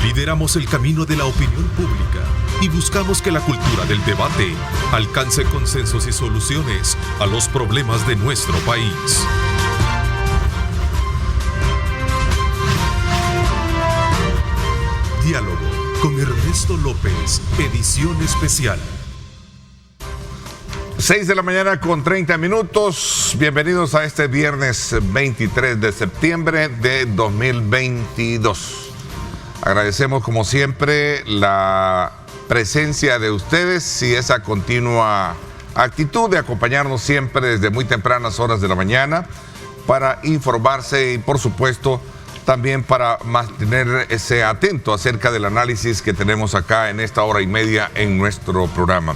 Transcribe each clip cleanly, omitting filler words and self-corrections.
Lideramos el camino de la opinión pública y buscamos que la cultura del debate alcance consensos y soluciones a los problemas de nuestro país. Diálogo con Ernesto López, edición especial. 6 de la mañana con 30 minutos. Bienvenidos a este viernes 23 de septiembre de 2022. Agradecemos como siempre la presencia de ustedes y esa continua actitud de acompañarnos siempre desde muy tempranas horas de la mañana para informarse y por supuesto también para mantenerse atento acerca del análisis que tenemos acá en esta hora y media en nuestro programa.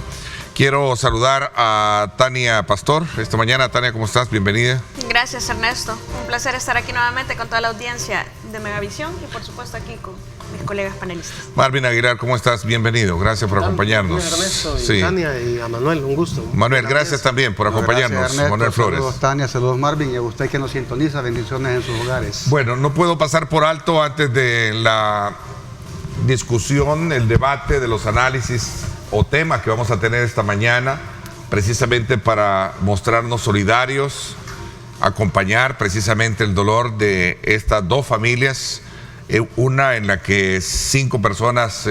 Quiero saludar a Tania Pastor esta mañana. Tania, ¿cómo estás? Bienvenida. Gracias, Ernesto. Un placer estar aquí nuevamente con toda la audiencia de Megavisión y por supuesto aquí con mis colegas panelistas. Marvin Aguilar, ¿cómo estás? Bienvenido. Gracias por acompañarnos. Ernesto, y Tania y a Manuel, un gusto. Manuel, gracias también por acompañarnos. Gracias, Ernesto. Manuel Flores. Saludos Tania, saludos Marvin y a usted que nos sintoniza. Bendiciones en sus hogares. Bueno, no puedo pasar por alto antes de la discusión, el debate de los análisis o temas que vamos a tener esta mañana, precisamente para mostrarnos solidarios, acompañar precisamente el dolor de estas dos familias, una en la que 5 personas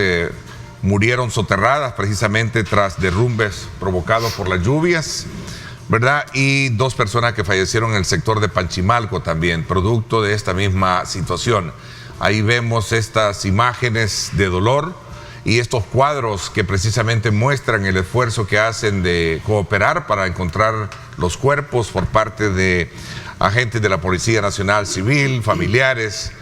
murieron soterradas precisamente tras derrumbes provocados por las lluvias, ¿verdad? Y 2 personas que fallecieron en el sector de Panchimalco también, producto de esta misma situación. Ahí vemos estas imágenes de dolor y estos cuadros que precisamente muestran el esfuerzo que hacen de cooperar para encontrar los cuerpos por parte de agentes de la Policía Nacional Civil, familiares,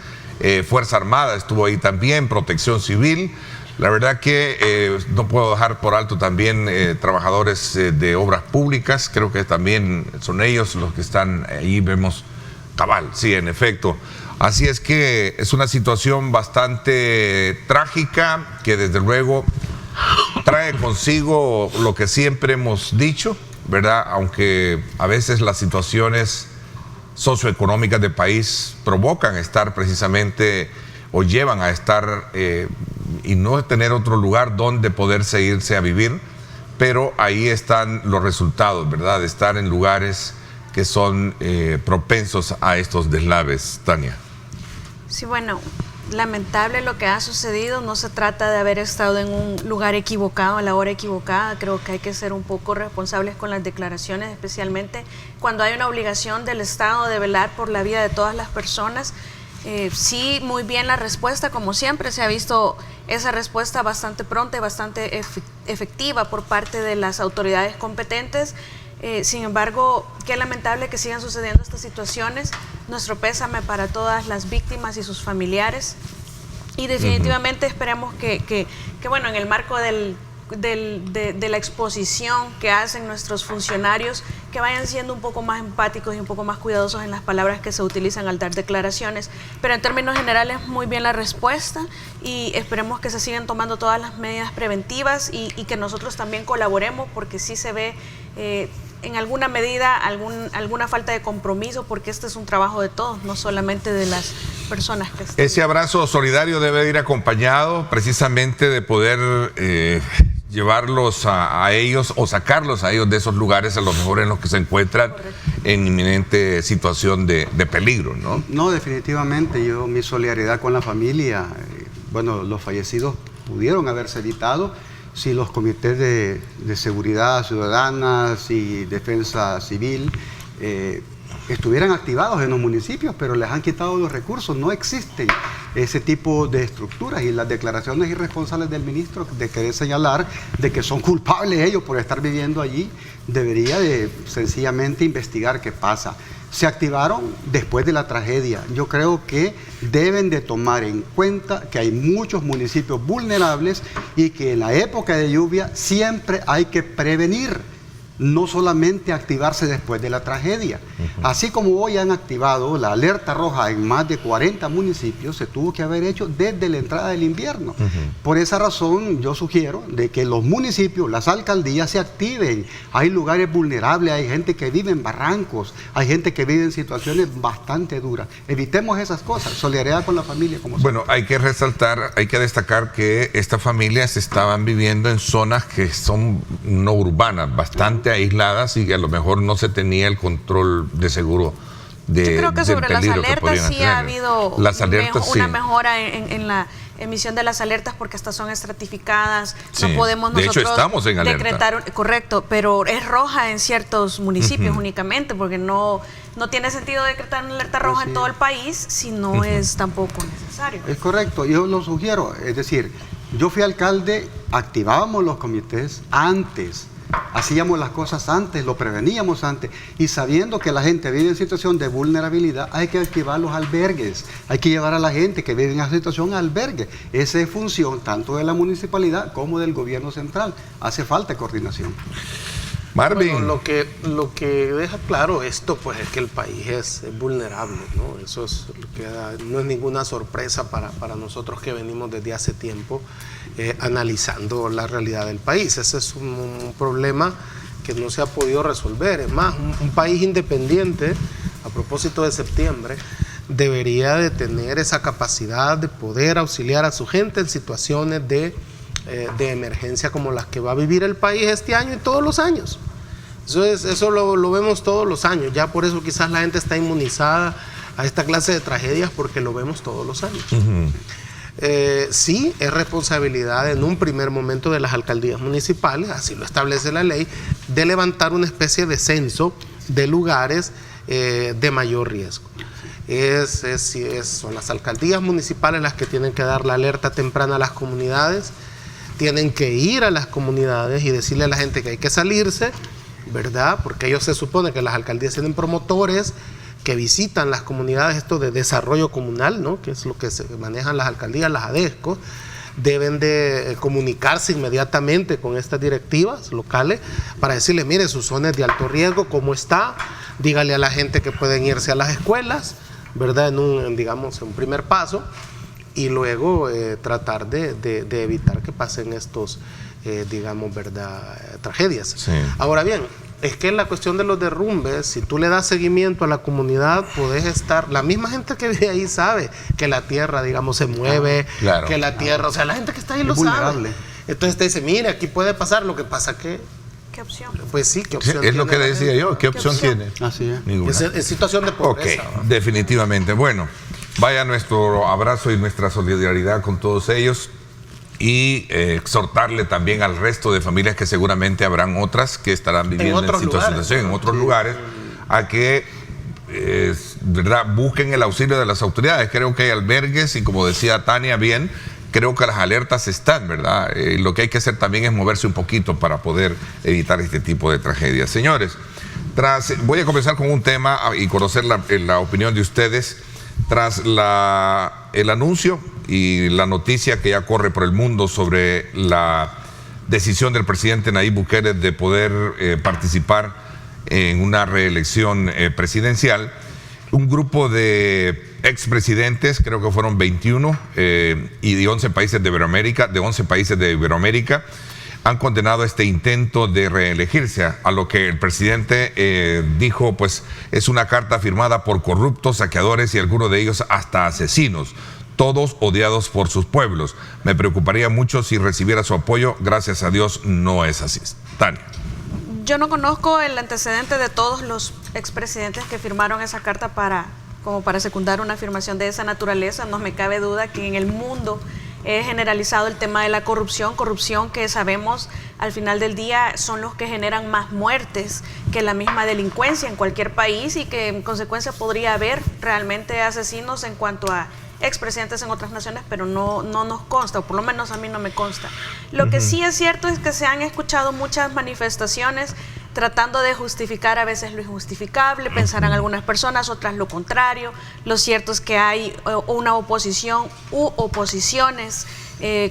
Fuerza Armada estuvo ahí también, Protección Civil. La verdad que no puedo dejar por alto también trabajadores de obras públicas, creo que también son ellos los que están ahí, vemos cabal, sí, en efecto. Así es que es una situación bastante trágica que desde luego trae consigo lo que siempre hemos dicho, ¿verdad? Aunque a veces las situaciones socioeconómicas del país provocan estar precisamente o llevan a estar y no tener otro lugar donde poderse irse a vivir, pero ahí están los resultados, ¿verdad? De estar en lugares que son propensos a estos deslaves, Tania. Sí, bueno, lamentable lo que ha sucedido. No se trata de haber estado en un lugar equivocado a la hora equivocada. Creo que hay que ser un poco responsables con las declaraciones, especialmente cuando hay una obligación del Estado de velar por la vida de todas las personas. Sí, muy bien la respuesta, como siempre se ha visto esa respuesta bastante pronta y bastante efectiva por parte de las autoridades competentes. Sin embargo, qué lamentable que sigan sucediendo estas situaciones. Nuestro pésame para todas las víctimas y sus familiares. Y definitivamente esperemos que bueno, en el marco de la exposición que hacen nuestros funcionarios, que vayan siendo un poco más empáticos y un poco más cuidadosos en las palabras que se utilizan al dar declaraciones. Pero en términos generales, muy bien la respuesta y esperemos que se sigan tomando todas las medidas preventivas y que nosotros también colaboremos, porque sí se ve en alguna medida alguna falta de compromiso, porque este es un trabajo de todos, no solamente de las personas que están. Ese abrazo solidario debe ir acompañado precisamente de poder llevarlos a ellos o sacarlos a ellos de esos lugares a lo mejor en los que se encuentran en inminente situación de peligro, ¿no? No, definitivamente, mi solidaridad con la familia. Bueno, los fallecidos pudieron haberse evitado si los comités de seguridad ciudadana y defensa civil estuvieran activados en los municipios, pero les han quitado los recursos, no existen ese tipo de estructuras, y las declaraciones irresponsables del ministro de querer señalar de que son culpables ellos por estar viviendo allí, debería de sencillamente investigar qué pasa. Se activaron después de la tragedia. Yo creo que deben de tomar en cuenta que hay muchos municipios vulnerables y que en la época de lluvia siempre hay que prevenir. no solamente activarse después de la tragedia. Así como hoy han activado la alerta roja en más de 40 municipios, se tuvo que haber hecho desde la entrada del invierno. Por esa razón yo sugiero de que los municipios, las alcaldías se activen. Hay lugares vulnerables, hay gente que vive en barrancos, hay gente que vive en situaciones bastante duras. Evitemos esas cosas, solidaridad con la familia. Como bueno, hay que resaltar, hay que destacar que estas familias estaban viviendo en zonas que son no urbanas, bastante aisladas, y a lo mejor no se tenía el control de seguro de, yo creo que sobre las alertas sí ha habido una mejora en la emisión de las alertas, porque estas son estratificadas, sí. No podemos nosotros de hecho estamos en alerta. Decretar, correcto, pero es roja en ciertos municipios únicamente, porque no tiene sentido decretar una alerta roja en todo el país si no es tampoco necesario. Es correcto, yo lo sugiero, es decir, yo fui alcalde, activábamos los comités antes, hacíamos las cosas antes, lo preveníamos antes, y sabiendo que la gente vive en situación de vulnerabilidad, hay que activar los albergues, hay que llevar a la gente que vive en esa situación a albergue. Esa es función tanto de la municipalidad como del gobierno central. Hace falta coordinación. Marvin. Bueno, lo que deja claro esto, pues, es que el país es vulnerable, ¿no? Eso es lo que no es ninguna sorpresa para nosotros que venimos desde hace tiempo analizando la realidad del país. Ese es un problema que no se ha podido resolver. Es más, un país independiente, a propósito de septiembre, debería de tener esa capacidad de poder auxiliar a su gente en situaciones de emergencia como las que va a vivir el país este año y todos los años. Eso lo vemos todos los años. Ya por eso quizás la gente está inmunizada a esta clase de tragedias, porque lo vemos todos los años. Sí, es responsabilidad en un primer momento de las alcaldías municipales, así lo establece la ley, de levantar una especie de censo de lugares de mayor riesgo. Son las alcaldías municipales las que tienen que dar la alerta temprana a las comunidades, tienen que ir a las comunidades y decirle a la gente que hay que salirse, ¿verdad? Porque ellos se supone que las alcaldías tienen promotores que visitan las comunidades, esto de desarrollo comunal, ¿no? Que es lo que se manejan las alcaldías, las ADESCO, deben de comunicarse inmediatamente con estas directivas locales para decirles, mire, sus zonas de alto riesgo, ¿cómo está? Dígale a la gente que pueden irse a las escuelas, ¿verdad? En un primer paso, y luego tratar de evitar que pasen estos, ¿verdad?, tragedias. Sí. Ahora bien, es que en la cuestión de los derrumbes, si tú le das seguimiento a la comunidad, podés estar, la misma gente que vive ahí sabe que la tierra, digamos, se mueve, claro, que la tierra, o sea, la gente que está ahí es lo vulnerable. sabe. Entonces te dice, mire, aquí puede pasar, lo que pasa que... ¿Qué opción? Pues sí, ¿qué opción Es lo que tiene la decía gente? yo, ¿qué opción tiene? Así es. Ninguna. Es situación de pobreza. Ok, definitivamente. Bueno, vaya nuestro abrazo y nuestra solidaridad con todos ellos, y exhortarle también al resto de familias, que seguramente habrán otras que estarán viviendo en situación en otros lugares, a que ¿verdad?, busquen el auxilio de las autoridades. Creo que hay albergues, y como decía Tania bien, creo que las alertas están, ¿verdad? Lo que hay que hacer también es moverse un poquito para poder evitar este tipo de tragedias. Señores, voy a comenzar con un tema y conocer la opinión de ustedes. Tras el anuncio y la noticia que ya corre por el mundo sobre la decisión del presidente Nayib Bukele de poder participar en una reelección presidencial, un grupo de expresidentes, creo que fueron 21, y de 11 países de Iberoamérica, han condenado este intento de reelegirse, a lo que el presidente dijo, pues es una carta firmada por corruptos, saqueadores y algunos de ellos hasta asesinos, todos odiados por sus pueblos. Me preocuparía mucho si recibiera su apoyo. Gracias a Dios no es así. Tania. Yo no conozco el antecedente de todos los expresidentes que firmaron esa carta como para secundar una afirmación de esa naturaleza. No me cabe duda que en el mundo es generalizado el tema de la corrupción que sabemos al final del día son los que generan más muertes que la misma delincuencia en cualquier país, y que en consecuencia podría haber realmente asesinos en cuanto a expresidentes en otras naciones, pero no nos consta, o por lo menos a mí no me consta. Lo que sí es cierto es que se han escuchado muchas manifestaciones tratando de justificar a veces lo injustificable, pensarán algunas personas, otras lo contrario. Lo cierto es que hay una oposición u oposiciones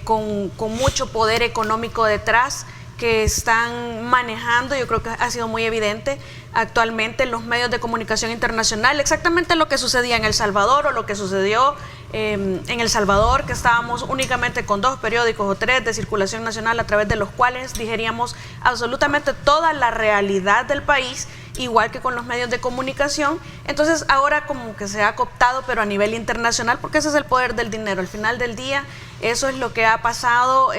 con mucho poder económico detrás, que están manejando, yo creo que ha sido muy evidente actualmente en los medios de comunicación internacional, exactamente lo que sucedía en El Salvador o lo que sucedió en El Salvador, que estábamos únicamente con 2 periódicos o 3 de circulación nacional a través de los cuales digeríamos absolutamente toda la realidad del país, igual que con los medios de comunicación. Entonces ahora como que se ha cooptado, pero a nivel internacional, porque ese es el poder del dinero. Al final del día, eso es lo que ha pasado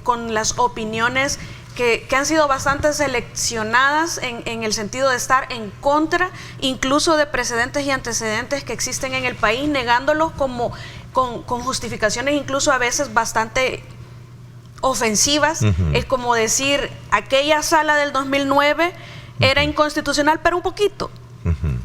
con las opiniones que han sido bastante seleccionadas en el sentido de estar en contra incluso de precedentes y antecedentes que existen en el país, negándolos como con justificaciones incluso a veces bastante ofensivas. Es como decir, aquella sala del 2009 era inconstitucional, pero un poquito.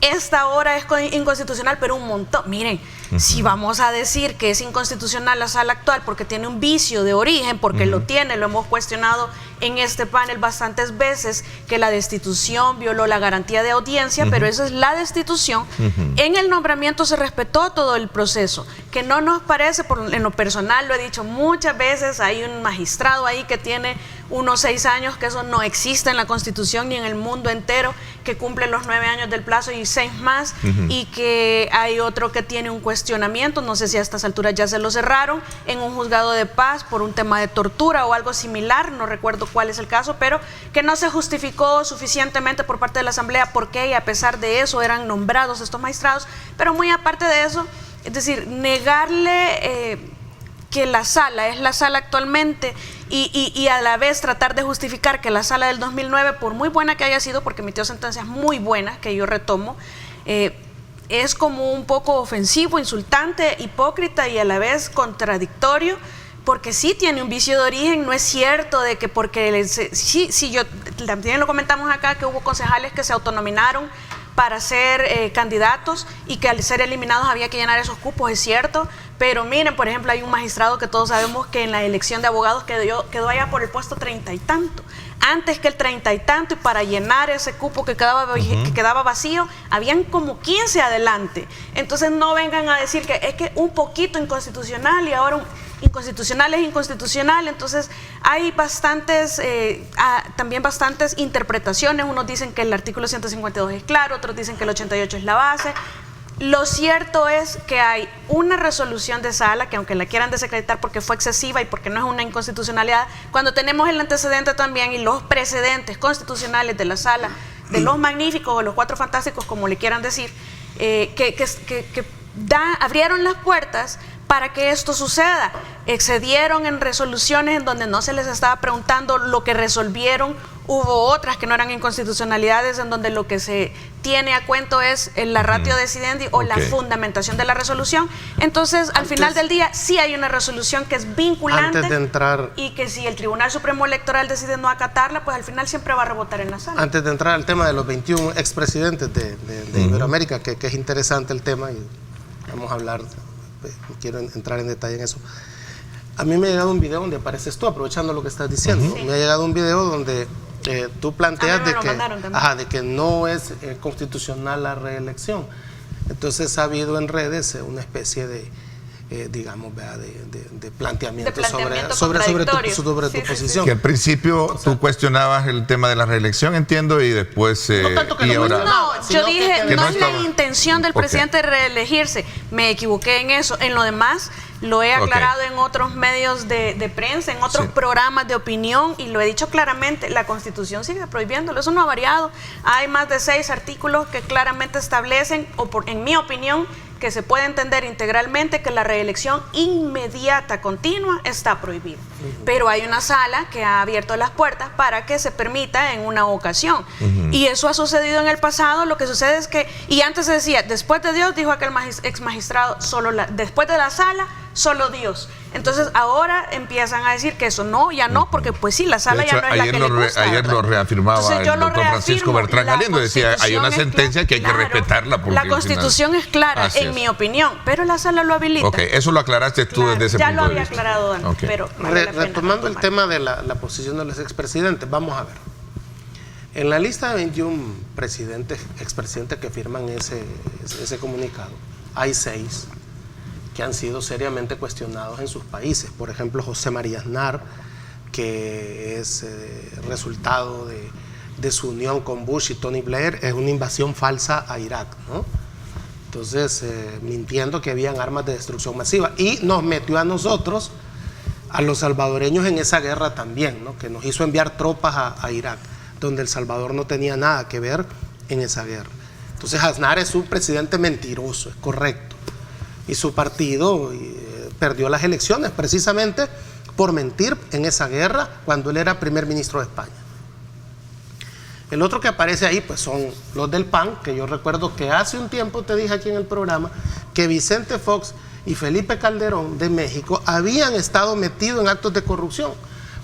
Esta ahora es inconstitucional, pero un montón. Miren, si vamos a decir que es inconstitucional la sala actual porque tiene un vicio de origen, porque lo tiene, lo hemos cuestionado en este panel bastantes veces, que la destitución violó la garantía de audiencia, pero eso es la destitución. En el nombramiento se respetó todo el proceso, que no nos parece, en lo personal lo he dicho muchas veces, hay un magistrado ahí que tiene unos 6 años, que eso no existe en la Constitución ni en el mundo entero, que cumple los 9 años del plazo y 6 más, y que hay otro que tiene un cuestionamiento, no sé si a estas alturas ya se lo cerraron, en un juzgado de paz por un tema de tortura o algo similar, no recuerdo cuál es el caso, pero que no se justificó suficientemente por parte de la Asamblea por qué, y a pesar de eso eran nombrados estos magistrados. Pero muy aparte de eso, es decir, negarle que la sala es la sala actualmente y a la vez tratar de justificar que la sala del 2009, por muy buena que haya sido, porque emitió sentencias muy buenas, que yo retomo, es como un poco ofensivo, insultante, hipócrita y a la vez contradictorio, porque sí tiene un vicio de origen. No es cierto de que porque yo también lo comentamos acá, que hubo concejales que se autonominaron para ser candidatos y que al ser eliminados había que llenar esos cupos, es cierto, pero miren, por ejemplo, hay un magistrado que todos sabemos que en la elección de abogados quedó allá por el puesto 30 y tanto, antes que el 30 y tanto, y para llenar ese cupo que quedaba vacío, habían como 15 adelante. Entonces no vengan a decir que es que un poquito inconstitucional y ahora inconstitucional es inconstitucional. Entonces hay también bastantes interpretaciones. Unos dicen que el artículo 152 es claro, otros dicen que el 88 es la base. Lo cierto es que hay una resolución de sala que, aunque la quieran desacreditar porque fue excesiva y porque no es una inconstitucionalidad, cuando tenemos el antecedente también y los precedentes constitucionales de la sala, de los magníficos o los 4 fantásticos, como le quieran decir, abrieron las puertas para que esto suceda. Excedieron en resoluciones en donde no se les estaba preguntando lo que resolvieron. Hubo otras que no eran inconstitucionalidades en donde lo que se tiene a cuento es la ratio decidendi o la fundamentación de la resolución. Entonces, al final del día, sí hay una resolución que es vinculante, y que si el Tribunal Supremo Electoral decide no acatarla, pues al final siempre va a rebotar en la sala. Antes de entrar al tema de los 21 expresidentes de Iberoamérica, que es interesante el tema y vamos a hablar, quiero entrar en detalle en eso. A mí me ha llegado un video donde apareces tú, aprovechando lo que estás diciendo. Me ha llegado un video donde tú planteas de que no es constitucional la reelección. Entonces ha habido en redes una especie de planteamiento sobre tu posición. Que al principio tú cuestionabas el tema de la reelección, entiendo, y después yo dije, no es la intención del presidente de reelegirse. Me equivoqué en eso. En lo demás, lo he aclarado en otros medios de prensa, en otros programas de opinión, y lo he dicho claramente, la Constitución sigue prohibiéndolo, eso no ha variado. Hay más de 6 artículos que claramente establecen, en mi opinión, que se puede entender integralmente que la reelección inmediata, continua, está prohibida. Pero hay una sala que ha abierto las puertas para que se permita en una ocasión. Y eso ha sucedido en el pasado. Lo que sucede es que, y antes se decía, después de Dios, dijo aquel ex magistrado, después de la sala, solo Dios. Entonces ahora empiezan a decir que eso ya no, porque pues sí, la sala ya no es la que le gusta. Ayer lo reafirmaba el doctor Francisco Bertrán Galindo, decía, hay una sentencia que hay que respetarla. La Constitución es clara, en mi opinión, pero la sala lo habilita. Eso lo aclaraste tú desde ese punto de vista. Ya lo había aclarado antes, pero retomando el tema de la posición de los expresidentes, vamos a ver. En la lista de 21 expresidentes que firman ese comunicado, hay 6 que han sido seriamente cuestionados en sus países. Por ejemplo, José María Aznar, que es resultado de su unión con Bush y Tony Blair, es una invasión falsa a Irak, ¿no? Entonces, mintiendo que habían armas de destrucción masiva. Y nos metió a nosotros, a los salvadoreños, en esa guerra también, ¿no? Que nos hizo enviar tropas a Irak, donde El Salvador no tenía nada que ver en esa guerra. Entonces, Aznar es un presidente mentiroso, es correcto. Y su partido perdió las elecciones precisamente por mentir en esa guerra cuando él era primer ministro de España. El otro que aparece ahí pues son los del PAN, que yo recuerdo que hace un tiempo te dije aquí en el programa que Vicente Fox y Felipe Calderón de México habían estado metidos en actos de corrupción.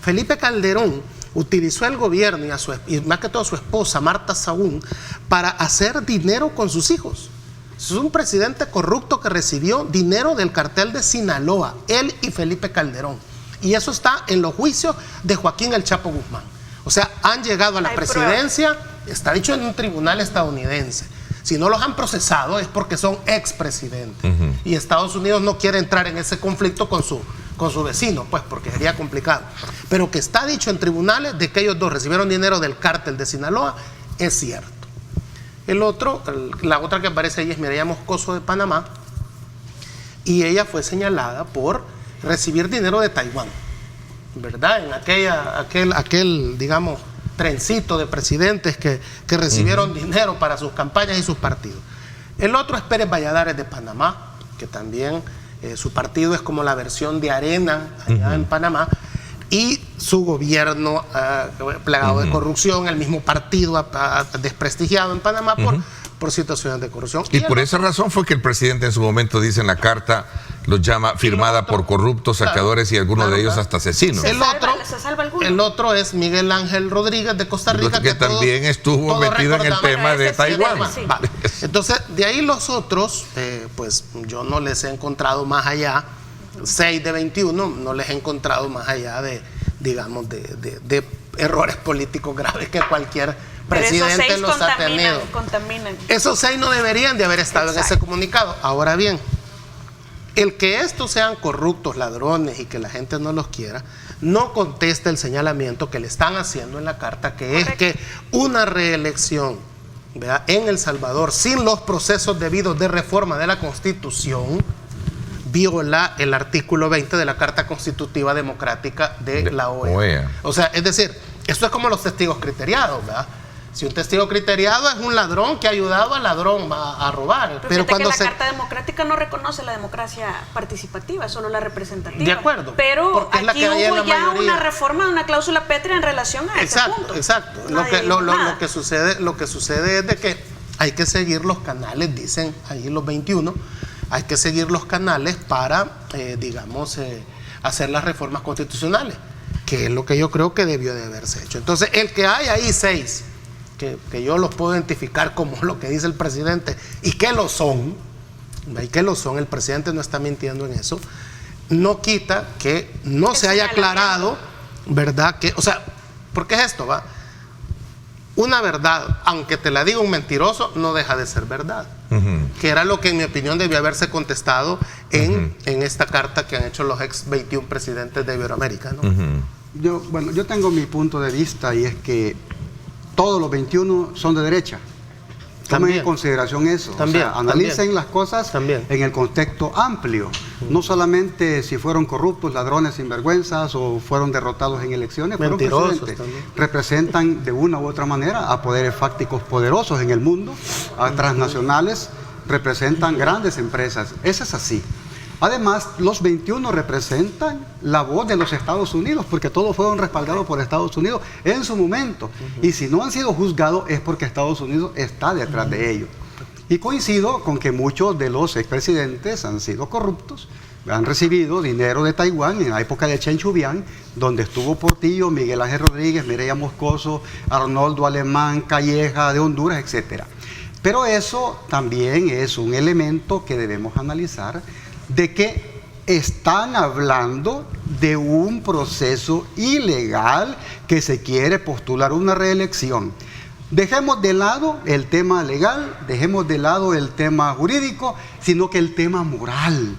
Felipe Calderón utilizó el gobierno y más que todo a su esposa Marta Sahún para hacer dinero con sus hijos. Es un presidente corrupto que recibió dinero del cartel de Sinaloa, él y Felipe Calderón. Y eso está en los juicios de Joaquín El Chapo Guzmán. O sea, han llegado a la presidencia, está dicho en un tribunal estadounidense. Si no los han procesado es porque son expresidentes. Y Estados Unidos no quiere entrar en ese conflicto con su vecino, pues porque sería complicado. Pero que está dicho en tribunales de que ellos dos recibieron dinero del cártel de Sinaloa, es cierto. El otro, la otra que aparece ahí es Mireya Moscoso de Panamá, y ella fue señalada por recibir dinero de Taiwán, ¿verdad? En aquel digamos, trencito de presidentes que recibieron dinero para sus campañas y sus partidos. El otro es Pérez Valladares de Panamá, que también su partido es como la versión de Arena allá en Panamá, y su gobierno plagado de corrupción, el mismo partido desprestigiado en Panamá por situaciones de corrupción. Y por esa razón fue que el presidente en su momento dice en la carta, los llama firmada por corruptos, saqueadores y algunos de ellos hasta asesinos. El otro es Miguel Ángel Rodríguez de Costa Rica, que también estuvo metido en el tema de Taiwán. Vale. Entonces, de ahí los otros, pues yo no les he encontrado más allá, 6 de 21, no les he encontrado más allá de, digamos, de errores políticos graves que cualquier presidente los ha tenido. Esos 6 no deberían de haber estado en ese comunicado. Ahora bien, el que estos sean corruptos, ladrones y que la gente no los quiera, no contesta el señalamiento que le están haciendo en la carta, que es que una reelección, ¿verdad?, en El Salvador sin los procesos debidos de reforma de la Constitución viola el artículo 20 de la Carta Constitutiva Democrática de la OEA. O sea, es decir, esto es como los testigos criteriados, ¿verdad? Si un testigo criteriado es un ladrón que ha ayudado al ladrón a robar. Pero cuando que la Carta Democrática no reconoce la democracia participativa, es solo la representativa. De acuerdo. Pero aquí hubo ya una reforma, una cláusula pétrea en relación a ese punto. Exacto. Lo que sucede es de que hay que seguir los canales, dicen ahí los 21, hay que seguir los canales para, hacer las reformas constitucionales, que es lo que yo creo que debió de haberse hecho. Entonces, el que hay ahí 6, que yo los puedo identificar como lo que dice el presidente, y que lo son, el presidente no está mintiendo en eso, no quita que no se haya aclarado, ¿verdad? ¿Por qué es esto? ¿Va? Una verdad, aunque te la diga un mentiroso, no deja de ser verdad. Que era lo que en mi opinión debió haberse contestado en esta carta que han hecho los ex 21 presidentes de Iberoamérica, ¿no? Yo tengo mi punto de vista, y es que todos los 21 son de derecha. Tomen en consideración eso. Analicen las cosas en el contexto amplio. No solamente si fueron corruptos, ladrones, sinvergüenzas o fueron derrotados en elecciones, fueron presidentes. Representan de una u otra manera a poderes fácticos poderosos en el mundo, a transnacionales, representan grandes empresas. Eso es así. Además, los 21 representan la voz de los Estados Unidos, porque todos fueron respaldados por Estados Unidos en su momento. Y si no han sido juzgados es porque Estados Unidos está detrás de ellos. Y coincido con que muchos de los expresidentes han sido corruptos, han recibido dinero de Taiwán en la época de Chen Shui-bian, donde estuvo Portillo, Miguel Ángel Rodríguez, Mireya Moscoso, Arnoldo Alemán, Calleja de Honduras, etc. Pero eso también es un elemento que debemos analizar, de que están hablando de un proceso ilegal que se quiere postular una reelección. Dejemos de lado el tema legal, dejemos de lado el tema jurídico, sino que el tema moral.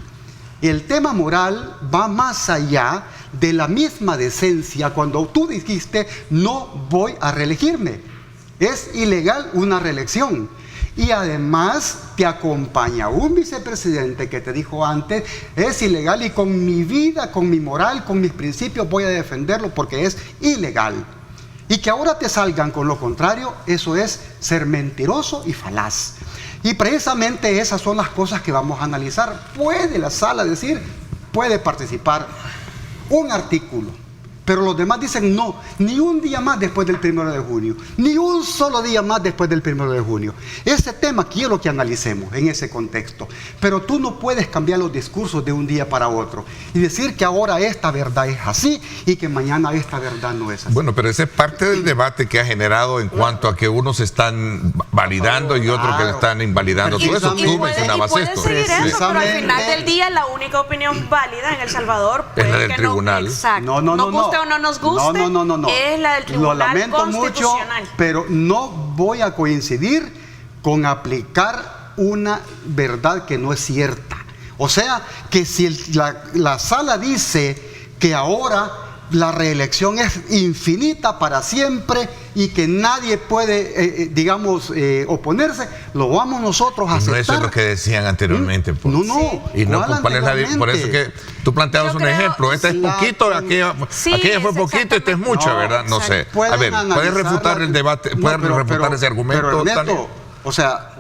El tema moral va más allá de la misma decencia cuando tú dijiste no voy a reelegirme. Es ilegal una reelección. Y además te acompaña un vicepresidente que te dijo antes, es ilegal y con mi vida, con mi moral, con mis principios voy a defenderlo porque es ilegal. Y que ahora te salgan con lo contrario, eso es ser mentiroso y falaz. Y precisamente esas son las cosas que vamos a analizar. ¿Puede la sala decir, puede participar un artículo? Pero los demás dicen no, ni un día más después del 1 de junio, ni un solo día más después del 1 de junio. Ese tema quiero que analicemos en ese contexto. Pero tú no puedes cambiar los discursos de un día para otro y decir que ahora esta verdad es así y que mañana esta verdad no es así. Bueno, pero ese es parte del debate que ha generado en cuanto a que unos están validando y otros que están invalidando. Todo eso tú mencionabas esto. Seguir eso, pero al final del día la única opinión válida en El Salvador es la del tribunal. Exacto. No. O no nos guste, no. es la del Tribunal Lo lamento Constitucional. mucho, pero no voy a coincidir con aplicar una verdad que no es cierta. O sea, que si la sala dice que ahora la reelección es infinita para siempre y que nadie puede, oponerse, lo vamos nosotros a aceptar. No, eso es lo que decían anteriormente. Pues. No. Y no, ¿cuál es por eso que tú planteabas un ejemplo. Este es poquito, aquella fue poquito, este es mucho, ¿verdad? No sé. A ver, ¿puedes refutar el debate? ¿Puedes refutar ese argumento? Pero Ernesto, o sea,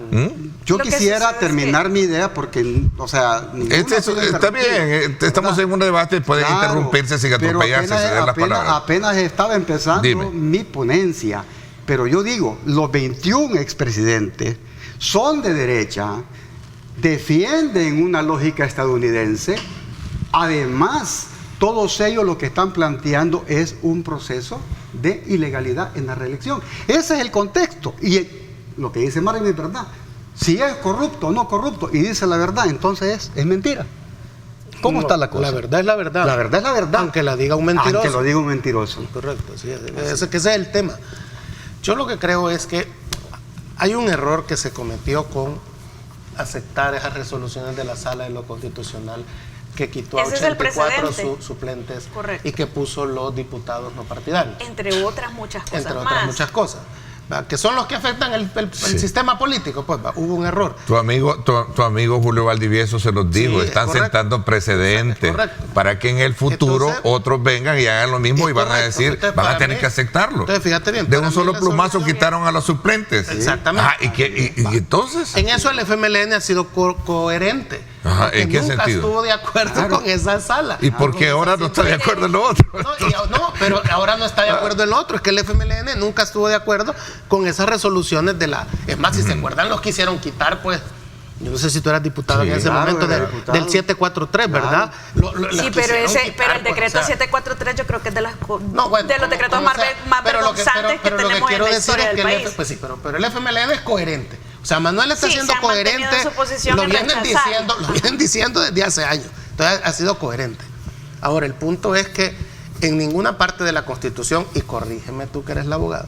yo quisiera terminar mi idea porque, o sea... Está bien, estamos en un debate, pueden interrumpirse sin atropellarse, ceder las palabras. Apenas estaba empezando mi ponencia, pero yo digo, los 21 expresidentes son de derecha, defienden una lógica estadounidense, además, todos ellos lo que están planteando es un proceso de ilegalidad en la reelección. Ese es el contexto, y lo que dice Marvin es verdad. Si es corrupto o no corrupto y dice la verdad, entonces es mentira. ¿Cómo está la cosa? La verdad es la verdad. La verdad es la verdad. Aunque la diga un mentiroso. Aunque lo diga un mentiroso. Correcto, sí, ese es el tema. Yo lo que creo es que hay un error que se cometió con aceptar esas resoluciones de la Sala de lo Constitucional que quitó a 84 suplentes. Correcto. Y que puso los diputados no partidarios. Entre otras muchas cosas. Entre otras muchas cosas. Que son los que afectan el sistema político, pues hubo un error. Tu amigo Julio Valdivieso se los dijo, están sentando precedentes para que en el futuro otros vengan y hagan lo mismo y van a decir, van a tener que aceptarlo. Entonces, fíjate bien. De un solo plumazo quitaron a los suplentes. Exactamente. ¿Y entonces? En eso el FMLN ha sido coherente. ¿En qué nunca sentido? Estuvo de acuerdo con esa sala. ¿Y por qué ahora no está de acuerdo en lo otro? No, pero ahora no está de acuerdo en lo otro. Es que el FMLN nunca estuvo de acuerdo con esas resoluciones de la... Es más, si se acuerdan, los quisieron quitar, pues... Yo no sé si tú eras diputado en ese momento del 743, ¿verdad? Pero el decreto 743 yo creo que es de los decretos más vergonzantes que tenemos en la historia del país. Pues sí, pero el FMLN es coherente. O sea, Manuel está siendo coherente. Lo vienen diciendo desde hace años. Entonces ha sido coherente. Ahora, el punto es que en ninguna parte de la Constitución, y corrígeme tú que eres el abogado,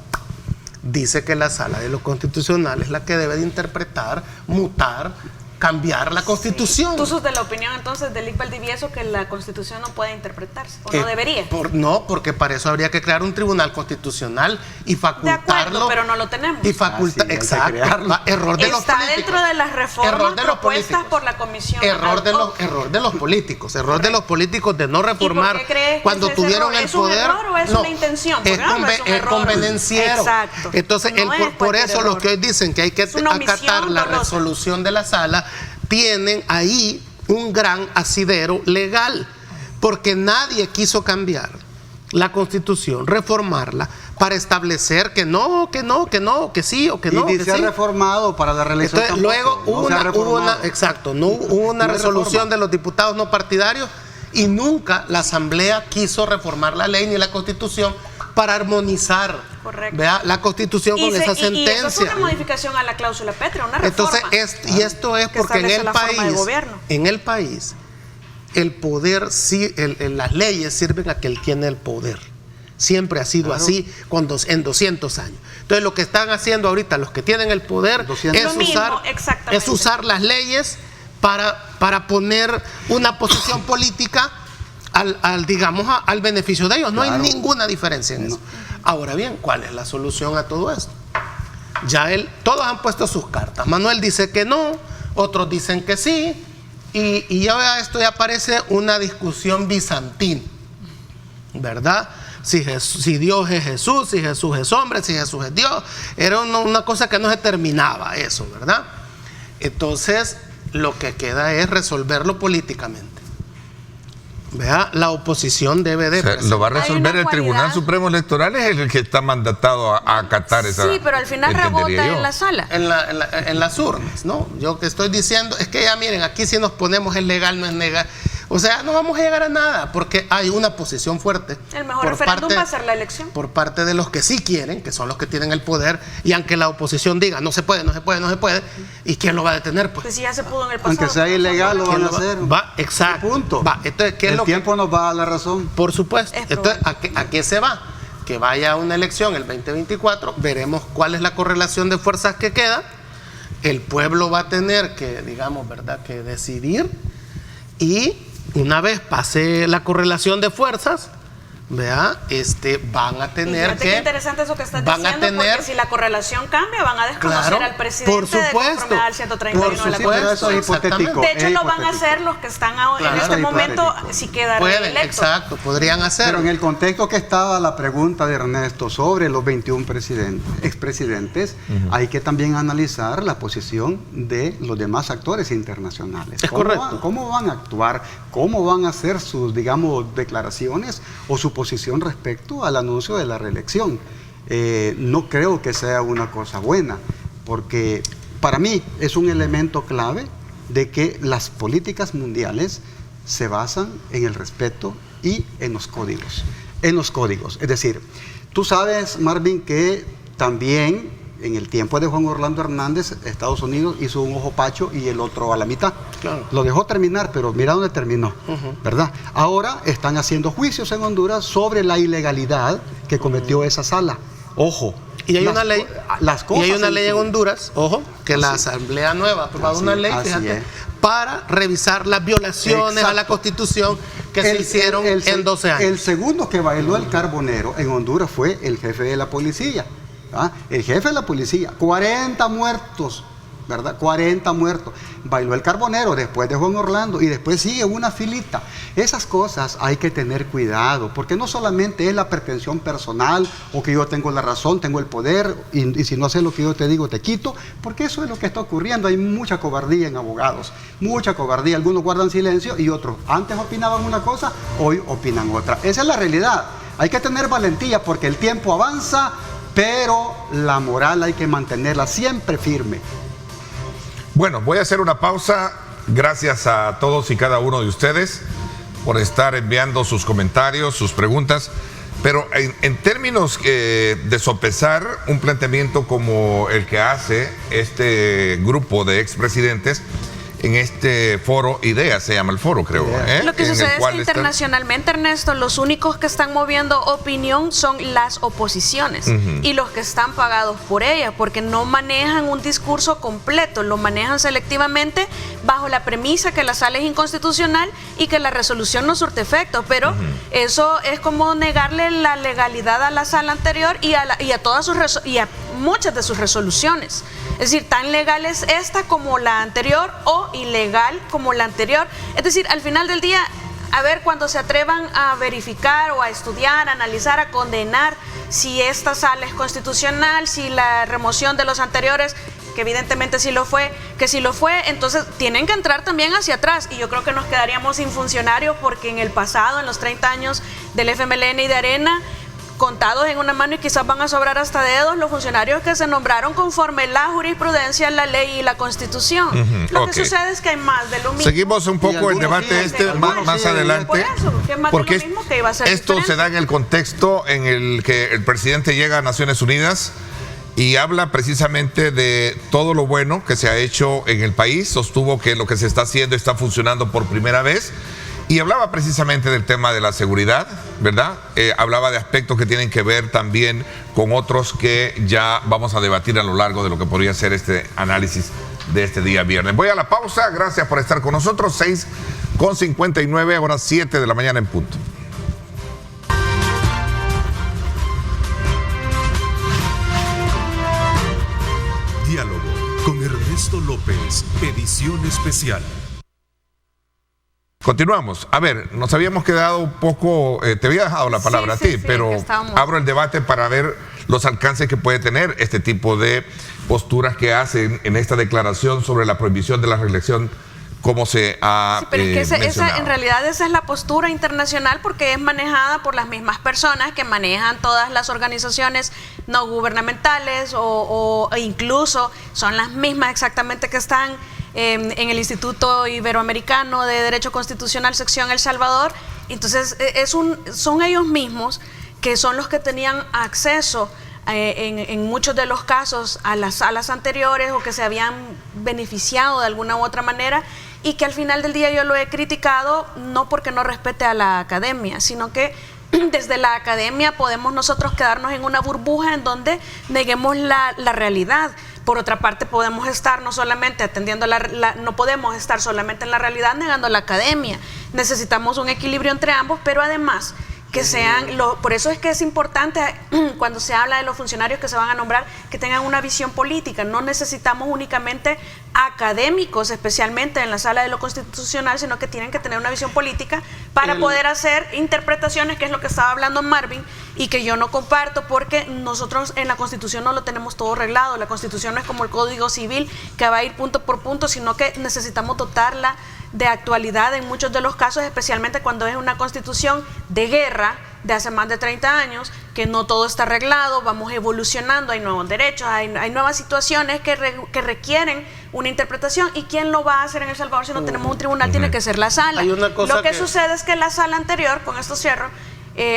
dice que la Sala de lo Constitucional es la que debe de interpretar, mutar, cambiar la Constitución. ¿Tú sos de la opinión entonces de Lic Valdivieso que la Constitución no puede interpretarse o no debería? No, porque para eso habría que crear un tribunal constitucional y facultarlo. De acuerdo, pero no lo tenemos. Y exacto. Error de los políticos. Está dentro de las reformas propuestas por la Comisión. Error de los políticos. Error de los políticos de no reformar cuando tuvieron el poder. ¿Es un error o es una intención? Es convenenciero. Exacto. Entonces, por eso los que hoy dicen que hay que acatar la resolución de la sala tienen ahí un gran asidero legal, porque nadie quiso cambiar la Constitución, reformarla para establecer que no, que sí o que no. Y se ha reformado para la reelección. Entonces, luego hubo una resolución de los diputados no partidarios y nunca la Asamblea quiso reformar la ley ni la Constitución para armonizar la Constitución con esa sentencia. Y eso es una modificación a la cláusula Petria, una reforma. Entonces, esto es porque en el país el poder, las leyes sirven a que él tiene el poder. Siempre ha sido así en 200 años. Entonces, lo que están haciendo ahorita los que tienen el poder es usar las leyes para poner una posición política al beneficio de ellos. No hay ninguna diferencia en eso. Ahora bien, ¿cuál es la solución a todo esto? Todos han puesto sus cartas. Manuel dice que no, otros dicen que sí, y ya esto ya parece una discusión bizantina, ¿verdad? Si Dios es Jesús, si Jesús es hombre, si Jesús es Dios. Era una cosa que no se terminaba eso, ¿verdad? Entonces, lo que queda es resolverlo políticamente. ¿Vea? La oposición debe de... lo va a resolver el Tribunal Supremo Electoral, es el que está mandatado a acatar esa... Sí, pero al final rebota en la sala. En las urnas, ¿no? Yo que estoy diciendo, es que ya miren, aquí si nos ponemos es legal, no es legal. O sea, no vamos a llegar a nada, porque hay una posición fuerte. El mejor referéndum va a ser la elección. Por parte de los que sí quieren, que son los que tienen el poder, y aunque la oposición diga, no se puede, ¿y quién lo va a detener? Pues si ya se pudo en el pasado. Aunque sea ilegal, lo van a hacer. Exacto. Punto. Entonces, el tiempo nos va a dar la razón. Por supuesto. Entonces, ¿a qué se va? Que vaya a una elección el 2024, veremos cuál es la correlación de fuerzas que queda. El pueblo va a tener que, digamos, ¿verdad?, que decidir, y una vez pase la correlación de fuerzas, ¿vea? Van a tener que... interesante eso que estás diciendo, porque si la correlación cambia, van a desconocer al presidente, por supuesto, al 131 de la Constitución. Eso es hipotético. De hecho, lo van a hacer los que están en este momento, si queda reelecto. Exacto, podrían hacerlo. Pero en el contexto que estaba la pregunta de Ernesto sobre los 21 expresidentes, hay que también analizar la posición de los demás actores internacionales. Es correcto. ¿Cómo van a actuar? ¿Cómo van a hacer sus, digamos, declaraciones o su posición respecto al anuncio de la reelección? No creo que sea una cosa buena, porque para mí es un elemento clave de que las políticas mundiales se basan en el respeto y en los códigos. Es decir, tú sabes, Marvin, que también en el tiempo de Juan Orlando Hernández, Estados Unidos hizo un ojo pacho y el otro a la mitad. Claro. Lo dejó terminar, pero mira dónde terminó, ¿verdad? Ahora están haciendo juicios en Honduras sobre la ilegalidad que cometió esa sala. Ojo. Y hay una ley, en Honduras, ojo, que la Asamblea Nueva ha aprobado una ley, fíjate, para revisar las violaciones a la Constitución que se hicieron en 12 años. El segundo que bailó el carbonero en Honduras fue el jefe de la policía. El jefe de la policía, 40 muertos, ¿verdad? 40 muertos. Bailó el carbonero después de Juan Orlando y después sigue una filita. Esas cosas hay que tener cuidado, porque no solamente es la pretensión personal o que yo tengo la razón, tengo el poder y si no sé lo que yo te digo te quito, porque eso es lo que está ocurriendo. Hay mucha cobardía en abogados, mucha cobardía. Algunos guardan silencio y otros antes opinaban una cosa, hoy opinan otra. Esa es la realidad. Hay que tener valentía porque el tiempo avanza, pero la moral hay que mantenerla siempre firme. Bueno, voy a hacer una pausa. Gracias a todos y cada uno de ustedes por estar enviando sus comentarios, sus preguntas. Pero en términos de sopesar un planteamiento como el que hace este grupo de expresidentes en este foro, IDEA se llama el foro, creo. Lo que sucede es que internacionalmente, Ernesto, los únicos que están moviendo opinión son las oposiciones y los que están pagados por ellas, porque no manejan un discurso completo, lo manejan selectivamente bajo la premisa que la sala es inconstitucional y que la resolución no surte efecto, pero eso es como negarle la legalidad a la sala anterior y a todas sus y a muchas de sus resoluciones. Es decir, tan legal es esta como la anterior o ilegal como la anterior. Es decir, al final del día, a ver, cuando se atrevan a verificar o a estudiar, a analizar, a condenar si esta sala es constitucional, si la remoción de los anteriores, que evidentemente sí lo fue, entonces tienen que entrar también hacia atrás. Y yo creo que nos quedaríamos sin funcionarios porque en el pasado, en los 30 años del FMLN y de Arena, contados en una mano y quizás van a sobrar hasta dedos los funcionarios que se nombraron conforme la jurisprudencia, la ley y la Constitución. Lo que sucede es que hay más de lo mismo. Seguimos un poco el debate más adelante, por eso, que más porque de lo mismo que iba a ser esto diferente. se da en el contexto en el que el presidente llega a Naciones Unidas y habla precisamente de todo lo bueno que se ha hecho en el país, sostuvo que lo que se está haciendo está funcionando por primera vez. Y hablaba precisamente del tema de la seguridad, ¿verdad? Hablaba de aspectos que tienen que ver también con otros que ya vamos a debatir a lo largo de lo que podría ser este análisis de este día viernes. Voy a la pausa, gracias por estar con nosotros, 6:59, ahora 7 de la mañana en punto. Diálogo con Ernesto López, edición especial. Continuamos. A ver, nos habíamos quedado un poco, te había dejado la palabra a ti, pero abro el debate para ver los alcances que puede tener este tipo de posturas que hacen en esta declaración sobre la prohibición de la reelección, como se ha sí, pero es que mencionado. en realidad esa es la postura internacional, porque es manejada por las mismas personas que manejan todas las organizaciones no gubernamentales o incluso son las mismas exactamente que están en el Instituto Iberoamericano de Derecho Constitucional, sección El Salvador. Entonces son ellos mismos que son los que tenían acceso en muchos de los casos a las salas anteriores o que se habían beneficiado de alguna u otra manera, y que al final del día yo lo he criticado no porque no respete a la academia, sino que desde la academia podemos nosotros quedarnos en una burbuja en donde neguemos la realidad. Por otra parte, podemos estar no solamente atendiendo no podemos estar solamente en la realidad negando la academia. Necesitamos un equilibrio entre ambos, pero además que sean, por eso es que es importante cuando se habla de los funcionarios que se van a nombrar, que tengan una visión política. No necesitamos únicamente académicos, especialmente en la sala de lo constitucional, sino que tienen que tener una visión política para poder hacer interpretaciones, que es lo que estaba hablando Marvin, y que yo no comparto, porque nosotros en la Constitución no lo tenemos todo arreglado. La Constitución no es como el Código Civil, que va a ir punto por punto, sino que necesitamos dotarla de actualidad en muchos de los casos, especialmente cuando es una constitución de guerra de hace más de 30 años, que no todo está arreglado, vamos evolucionando, hay nuevos derechos, hay nuevas situaciones que requieren una interpretación. ¿Y quién lo va a hacer en El Salvador si no tenemos un tribunal? Tiene que ser la sala. Lo que sucede es que la sala anterior, con esto cierro,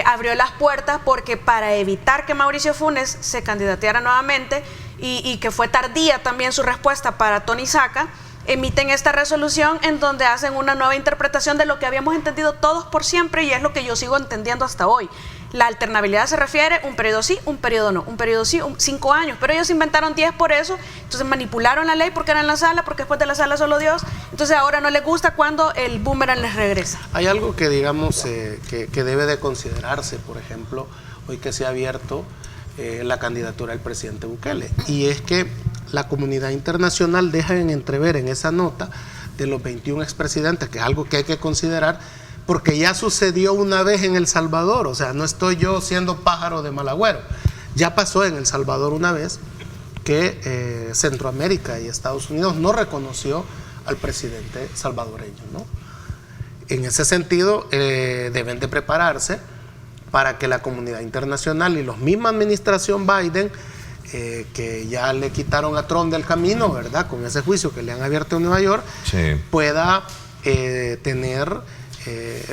abrió las puertas porque para evitar que Mauricio Funes se candidateara nuevamente y que fue tardía también su respuesta para Tony Saca, emiten esta resolución en donde hacen una nueva interpretación de lo que habíamos entendido todos por siempre, y es lo que yo sigo entendiendo hasta hoy. La alternabilidad se refiere un periodo sí, un periodo no, un periodo sí, 5 años, pero ellos inventaron 10 por eso, entonces manipularon la ley porque era en la sala, porque después de la sala solo Dios, entonces ahora no les gusta cuando el boomerang les regresa. Hay algo que digamos que debe de considerarse, por ejemplo, hoy que se ha abierto la candidatura del presidente Bukele, y es que la comunidad internacional deja en entrever en esa nota de los 21 expresidentes, que es algo que hay que considerar, porque ya sucedió una vez en El Salvador. O sea, no estoy yo siendo pájaro de mal agüero. Ya pasó en El Salvador una vez que Centroamérica y Estados Unidos no reconoció al presidente salvadoreño, ¿no? En ese sentido, deben de prepararse para que la comunidad internacional y la misma administración Biden, que ya le quitaron a Trump del camino, ¿verdad?, con ese juicio que le han abierto en Nueva York, sí, pueda tener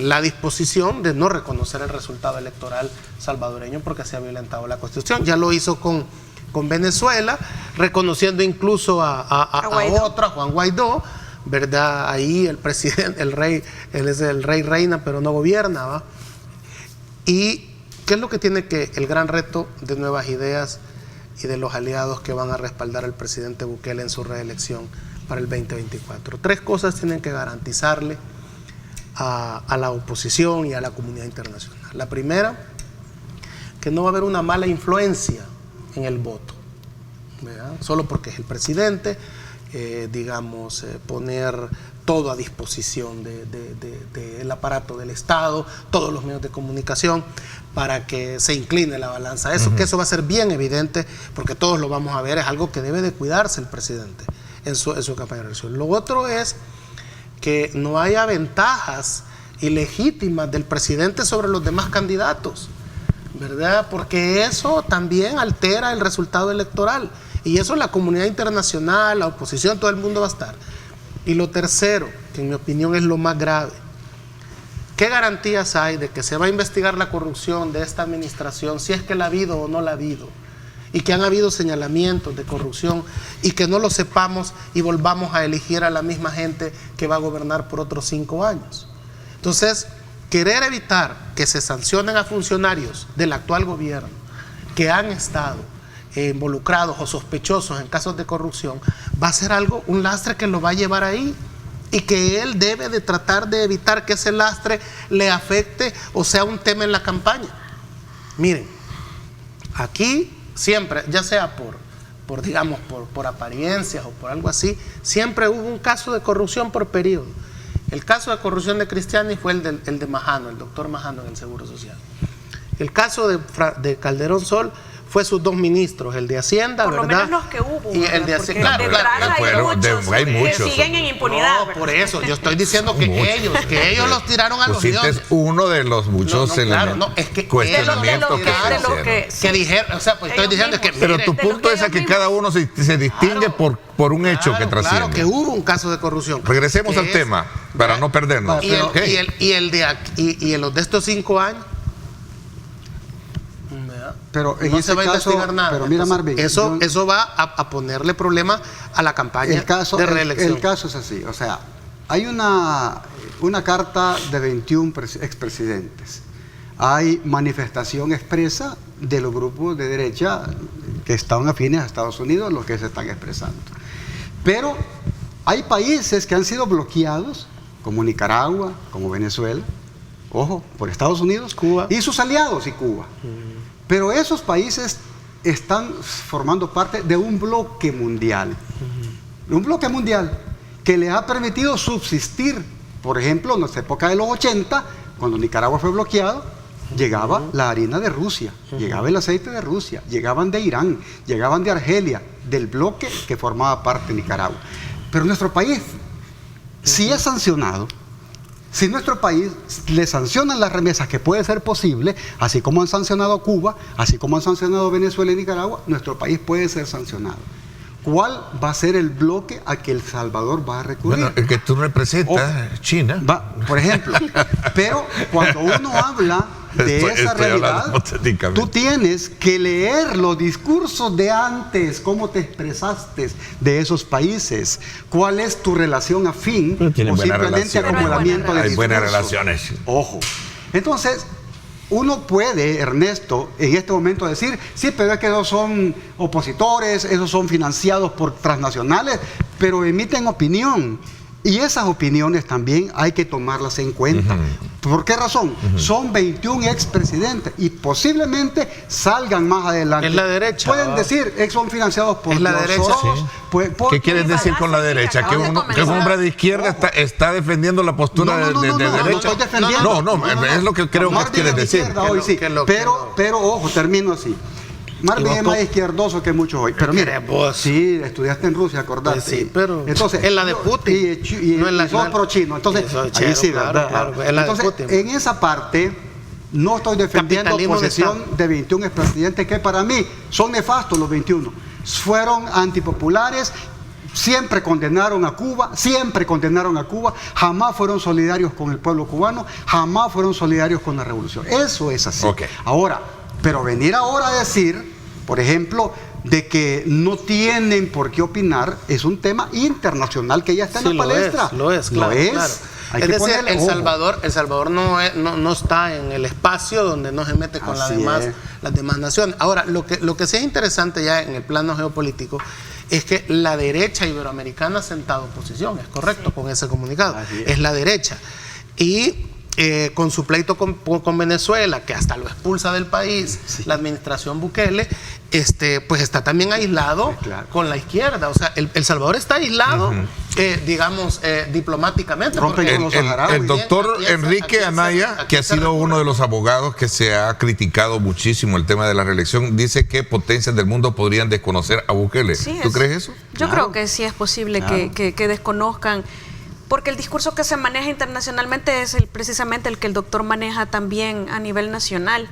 la disposición de no reconocer el resultado electoral salvadoreño porque se ha violentado la Constitución. Ya lo hizo con Venezuela, reconociendo incluso a otro, a Juan Guaidó, ¿verdad? Ahí el presidente, el rey, él es el rey reina, pero no gobierna, ¿va? ¿Y qué es lo que tiene el gran reto de Nuevas Ideas y de los aliados que van a respaldar al presidente Bukele en su reelección para el 2024? 3 cosas tienen que garantizarle a la oposición y a la comunidad internacional. La primera, que no va a haber una mala influencia en el voto, ¿verdad? Solo porque es el presidente, poner todo a disposición del aparato del Estado, todos los medios de comunicación, para que se incline la balanza. Que eso va a ser bien evidente, porque todos lo vamos a ver, es algo que debe de cuidarse el presidente en su campaña de elección. Lo otro es que no haya ventajas ilegítimas del presidente sobre los demás candidatos, ¿verdad? Porque eso también altera el resultado electoral, y eso la comunidad internacional, la oposición, todo el mundo va a estar. Y lo tercero, que en mi opinión es lo más grave, ¿qué garantías hay de que se va a investigar la corrupción de esta administración, si es que la ha habido o no la ha habido? Y que han habido señalamientos de corrupción y que no lo sepamos y volvamos a elegir a la misma gente que va a gobernar por otros 5 años. Entonces, querer evitar que se sancionen a funcionarios del actual gobierno que han estado involucrados o sospechosos en casos de corrupción, va a ser un lastre que lo va a llevar ahí, y que él debe de tratar de evitar que ese lastre le afecte o sea un tema en la campaña. Miren, aquí siempre, ya sea por apariencias o por algo así, siempre hubo un caso de corrupción por periodo. El caso de corrupción de Cristiani fue el de Majano, el doctor Majano en el Seguro Social. El caso de Calderón Sol fue sus 2 ministros, el de Hacienda, por ¿verdad? Por lo menos los que hubo. Y el de Hacienda, claro, hay muchos que siguen en impunidad. No, por eso, yo estoy diciendo que ellos los tiraron a los dioses. Es uno de los muchos cuestionamientos que dijeron, o sea, pues estoy diciendo que... Pero tu punto es a que cada uno se distingue por un hecho que trasciende. Claro, que hubo un caso de corrupción. Regresemos al tema, para no perdernos. Y los de estos 5 años, pero en no ese se va a caso, investigar nada. Pero mira, entonces, Marvin, eso va a ponerle problema a la campaña de reelección. El caso es así, o sea, hay una carta de 21 expresidentes. Hay manifestación expresa de los grupos de derecha que están afines a Estados Unidos, los que se están expresando. Pero hay países que han sido bloqueados, como Nicaragua, como Venezuela, ojo, por Estados Unidos, Cuba y sus aliados y Cuba. Pero esos países están formando parte de un bloque mundial. Un bloque mundial que le ha permitido subsistir. Por ejemplo, en nuestra época de los 80, cuando Nicaragua fue bloqueado, llegaba la harina de Rusia, llegaba el aceite de Rusia, llegaban de Irán, llegaban de Argelia, del bloque que formaba parte de Nicaragua. Pero nuestro país, si es sancionado, si nuestro país le sancionan las remesas, que puede ser posible, así como han sancionado a Cuba, así como han sancionado a Venezuela y Nicaragua, nuestro país puede ser sancionado. ¿Cuál va a ser el bloque a que El Salvador va a recurrir? Bueno, el que tú representas, China. Por ejemplo. Pero cuando uno habla de esa realidad, tú tienes que leer los discursos de antes, cómo te expresaste de esos países, cuál es tu relación afín o simplemente acumulamiento de discursos. Hay buenas relaciones. Ojo. Entonces, uno puede, Ernesto, en este momento decir, sí, pero es que esos son opositores, esos son financiados por transnacionales, pero emiten opinión. Y esas opiniones también hay que tomarlas en cuenta. ¿Por qué razón? Son 21 expresidentes y posiblemente salgan más adelante. Es la derecha. Pueden decir, son financiados por la derecha. ¿Qué quieres decir con la derecha? ¿Que un hombre de izquierda está defendiendo la postura de derecha? No estoy defendiendo. No, es lo que creo que quieres decir. Hoy sí. Pero ojo, termino así. Marvin es más izquierdoso que muchos hoy. Pero mira, sí, estudiaste en Rusia, acordate. Pues sí, pero entonces, en la de Putin. Y sos pro-chino. Entonces, ahí sí, ¿verdad? Claro, entonces, en esa parte, no estoy defendiendo posesión de 21 expresidentes que para mí son nefastos los 21. Fueron antipopulares. Siempre condenaron a Cuba, jamás fueron solidarios con el pueblo cubano, jamás fueron solidarios con la revolución. Eso es así. Okay. Ahora, pero venir ahora a decir, por ejemplo, de que no tienen por qué opinar, es un tema internacional que ya está en la palestra. Lo es, claro. Es decir, El Salvador no está en el espacio donde no se mete con las demás naciones. Ahora, lo que sí es interesante ya en el plano geopolítico es que la derecha iberoamericana ha sentado posición, es correcto, con ese comunicado. Es la derecha. Y con su pleito con Venezuela, que hasta lo expulsa del país, la administración Bukele, pues está también aislado con la izquierda. O sea, El Salvador está aislado, digamos, diplomáticamente. El doctor Enrique Anaya, que ha sido uno de los abogados que se ha criticado muchísimo el tema de la reelección, dice que potencias del mundo podrían desconocer a Bukele. ¿Tú crees eso? Yo creo que sí es posible que desconozcan. Porque el discurso que se maneja internacionalmente es precisamente el que el doctor maneja también a nivel nacional,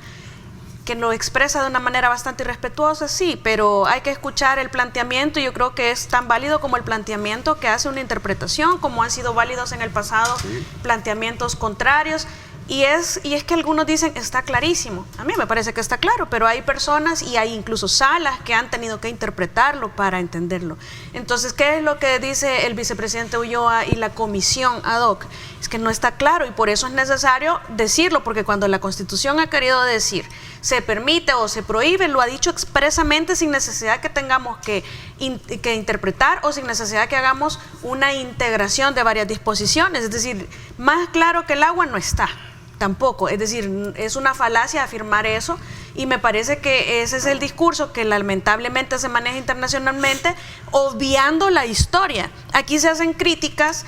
que lo expresa de una manera bastante irrespetuosa, sí, pero hay que escuchar el planteamiento y yo creo que es tan válido como el planteamiento que hace una interpretación, como han sido válidos en el pasado planteamientos contrarios. Y es que algunos dicen, está clarísimo. A mí me parece que está claro, pero hay personas y hay incluso salas que han tenido que interpretarlo para entenderlo. Entonces, ¿qué es lo que dice el vicepresidente Ulloa y la comisión ad hoc? Es que no está claro y por eso es necesario decirlo, porque cuando la Constitución ha querido decir se permite o se prohíbe, lo ha dicho expresamente sin necesidad que tengamos que interpretar o sin necesidad que hagamos una integración de varias disposiciones. Es decir, más claro que el agua no está. Tampoco, es decir, es una falacia afirmar eso y me parece que ese es el discurso que lamentablemente se maneja internacionalmente, obviando la historia. Aquí se hacen críticas,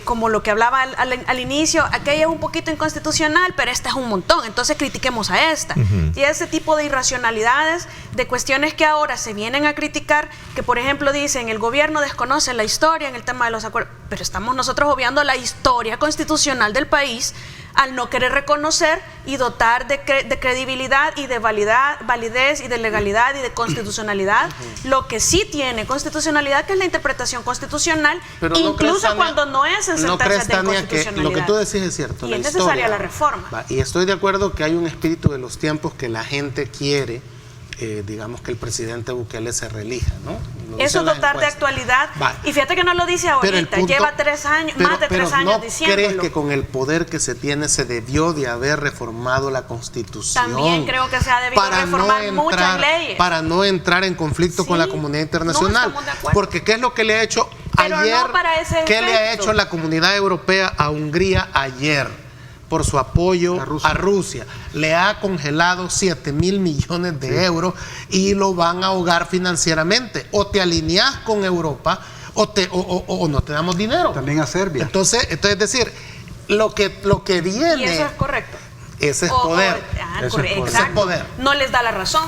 como lo que hablaba al inicio, aquella es un poquito inconstitucional, pero esta es un montón, entonces critiquemos a esta. Y ese tipo de irracionalidades, de cuestiones que ahora se vienen a criticar, que por ejemplo dicen, el gobierno desconoce la historia en el tema de los acuerdos, pero estamos nosotros obviando la historia constitucional del país, al no querer reconocer y dotar de credibilidad y de validez y de legalidad y de constitucionalidad, lo que sí tiene constitucionalidad, que es la interpretación constitucional, pero incluso no cuando no es en sentencias de inconstitucionalidad. Lo que tú decís es cierto. Y es necesaria la reforma. Y estoy de acuerdo que hay un espíritu de los tiempos que la gente quiere, digamos, que el presidente Bukele se reelija, ¿no? Eso es dotar de actualidad. Y fíjate que no lo dice ahorita, lleva 3 años, más de 3 años diciéndolo. ¿Crees que con el poder que se tiene se debió de haber reformado la Constitución? También creo que se ha debido reformar muchas leyes. Para no entrar en conflicto con la comunidad internacional. No estamos de acuerdo. Porque ¿qué es lo que le ha hecho ayer? No para ese ¿Qué le ha hecho la comunidad europea a Hungría ayer? Por su apoyo a Rusia. Le ha congelado 7.000 millones de euros y lo van a ahogar financieramente. O te alineas con Europa o no te damos dinero. También a Serbia. Entonces es decir, lo que viene... Y eso es correcto. Ese es poder. Ese es poder. No les da la razón.